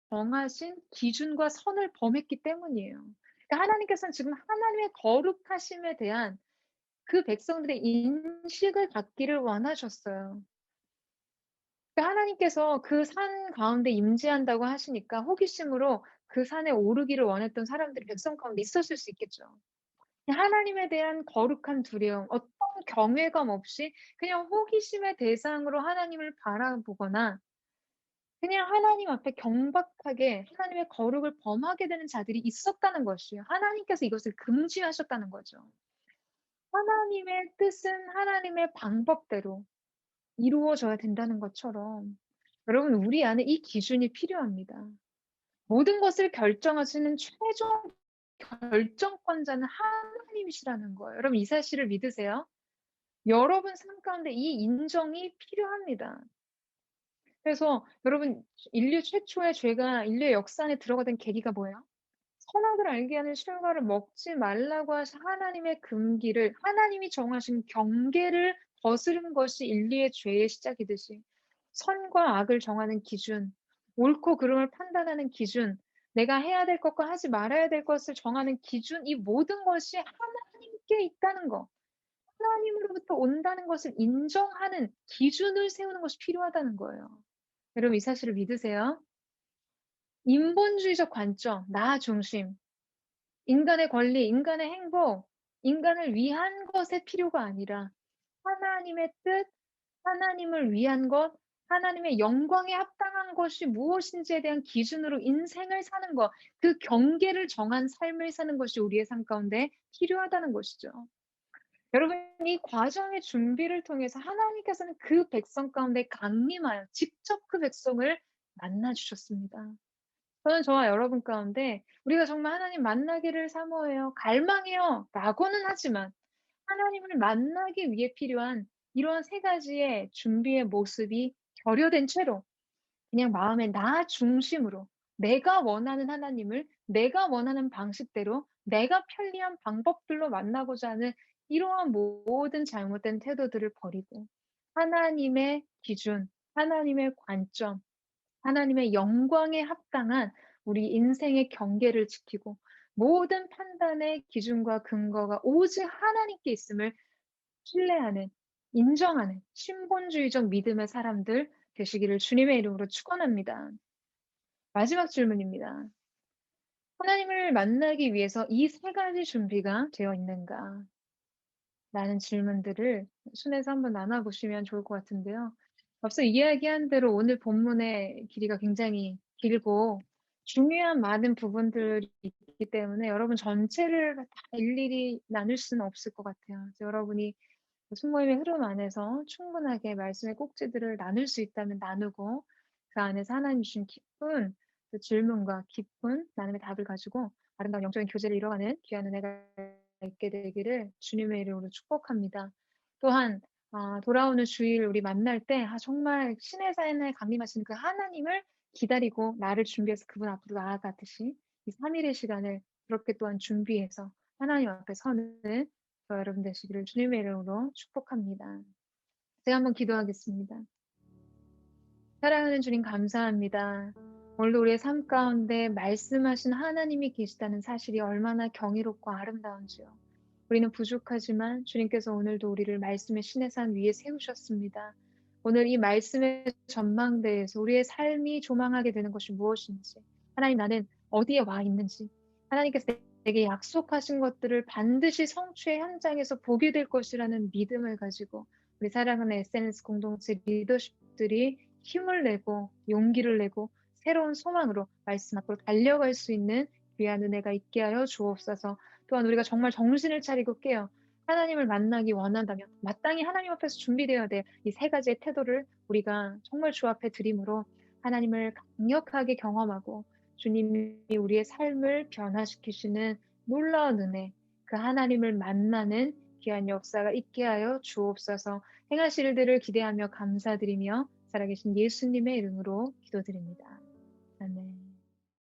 정하신 기준과 선을 범했기 때문이에요. 그러니까 하나님께서는 지금 하나님의 거룩하심에 대한 그 백성들의 인식을 갖기를 원하셨어요. 그러니까 하나님께서 그 산 가운데 임재한다고 하시니까 호기심으로 그 산에 오르기를 원했던 사람들이 백성 가운데 있었을 수 있겠죠. 하나님에 대한 거룩한 두려움, 어떤 경외감 없이 그냥 호기심의 대상으로 하나님을 바라보거나 그냥 하나님 앞에 경박하게 하나님의 거룩을 범하게 되는 자들이 있었다는 것이에요. 하나님께서 이것을 금지하셨다는 거죠. 하나님의 뜻은 하나님의 방법대로 이루어져야 된다는 것처럼 여러분 우리 안에 이 기준이 필요합니다. 모든 것을 결정하시는 최종 결정권자는 하나님이시라는 거예요. 여러분 이 사실을 믿으세요? 여러분 삶 가운데 이 인정이 필요합니다. 그래서 여러분 인류 최초의 죄가 인류의 역사 안에 들어가던 계기가 뭐예요? 선악을 알게 하는 실과를 먹지 말라고 하신 하나님의 금기를 하나님이 정하신 경계를 거스른 것이 인류의 죄의 시작이듯이 선과 악을 정하는 기준, 옳고 그름을 판단하는 기준, 내가 해야 될 것과 하지 말아야 될 것을 정하는 기준, 이 모든 것이 하나님께 있다는 것, 하나님으로부터 온다는 것을 인정하는 기준을 세우는 것이 필요하다는 거예요. 여러분 이 사실을 믿으세요? 인본주의적 관점, 나 중심, 인간의 권리, 인간의 행복, 인간을 위한 것의 필요가 아니라 하나님의 뜻, 하나님을 위한 것, 하나님의 영광에 합당한 것이 무엇인지에 대한 기준으로 인생을 사는 것, 그 경계를 정한 삶을 사는 것이 우리의 삶 가운데 필요하다는 것이죠. 여러분, 이 과정의 준비를 통해서 하나님께서는 그 백성 가운데 강림하여 직접 그 백성을 만나 주셨습니다. 저는 저와 여러분 가운데 우리가 정말 하나님 만나기를 사모해요, 갈망해요 라고는 하지만 하나님을 만나기 위해 필요한 이러한 세 가지의 준비의 모습이 결여된 채로 그냥 마음의 나 중심으로 내가 원하는 하나님을 내가 원하는 방식대로 내가 편리한 방법들로 만나고자 하는 이러한 모든 잘못된 태도들을 버리고 하나님의 기준, 하나님의 관점, 하나님의 영광에 합당한 우리 인생의 경계를 지키고 모든 판단의 기준과 근거가 오직 하나님께 있음을 신뢰하는, 인정하는 신본주의적 믿음의 사람들 되시기를 주님의 이름으로 축원합니다. 마지막 질문입니다. 하나님을 만나기 위해서 이 세 가지 준비가 되어 있는가? 라는 질문들을 순에서 한번 나눠보시면 좋을 것 같은데요. 앞서 이야기한 대로 오늘 본문의 길이가 굉장히 길고 중요한 많은 부분들이 있기 때문에 여러분 전체를 다 일일이 나눌 수는 없을 것 같아요. 그래서 여러분이 순모임의 흐름 안에서 충분하게 말씀의 꼭지들을 나눌 수 있다면 나누고 그 안에서 하나님 주신 깊은 그 질문과 깊은 나눔의 답을 가지고 아름다운 영적인 교제를 이뤄가는 귀한 은혜가 있게 되기를 주님의 이름으로 축복합니다. 또한 돌아오는 주일 우리 만날 때 정말 신의 사인에 강림하시는 그 하나님을 기다리고 나를 준비해서 그분 앞으로 나아가듯이 이 3일의 시간을 그렇게 또한 준비해서 하나님 앞에 서는 저와 여러분 되시기를 주님의 이름으로 축복합니다. 제가 한번 기도하겠습니다. 사랑하는 주님 감사합니다. 오늘도 우리의 삶 가운데 말씀하신 하나님이 계시다는 사실이 얼마나 경이롭고 아름다운지요. 우리는 부족하지만 주님께서 오늘도 우리를 말씀의 신의 산 위에 세우셨습니다. 오늘 이 말씀의 전망대에서 우리의 삶이 조망하게 되는 것이 무엇인지, 하나님 나는 어디에 와 있는지, 하나님께서 내게 약속하신 것들을 반드시 성취의 현장에서 보게 될 것이라는 믿음을 가지고 우리 사랑하는 SNS 공동체 리더십들이 힘을 내고 용기를 내고 새로운 소망으로 말씀 앞으로 달려갈 수 있는 귀한 은혜가 있게 하여 주옵소서. 또한 우리가 정말 정신을 차리고 깨어 하나님을 만나기 원한다면 마땅히 하나님 앞에서 준비되어야 될 이 세 가지의 태도를 우리가 정말 주 앞에 드림으로 하나님을 강력하게 경험하고 주님이 우리의 삶을 변화시키시는 놀라운 은혜, 그 하나님을 만나는 귀한 역사가 있게 하여 주옵소서. 행하실 일들을 기대하며 감사드리며 살아계신 예수님의 이름으로 기도드립니다.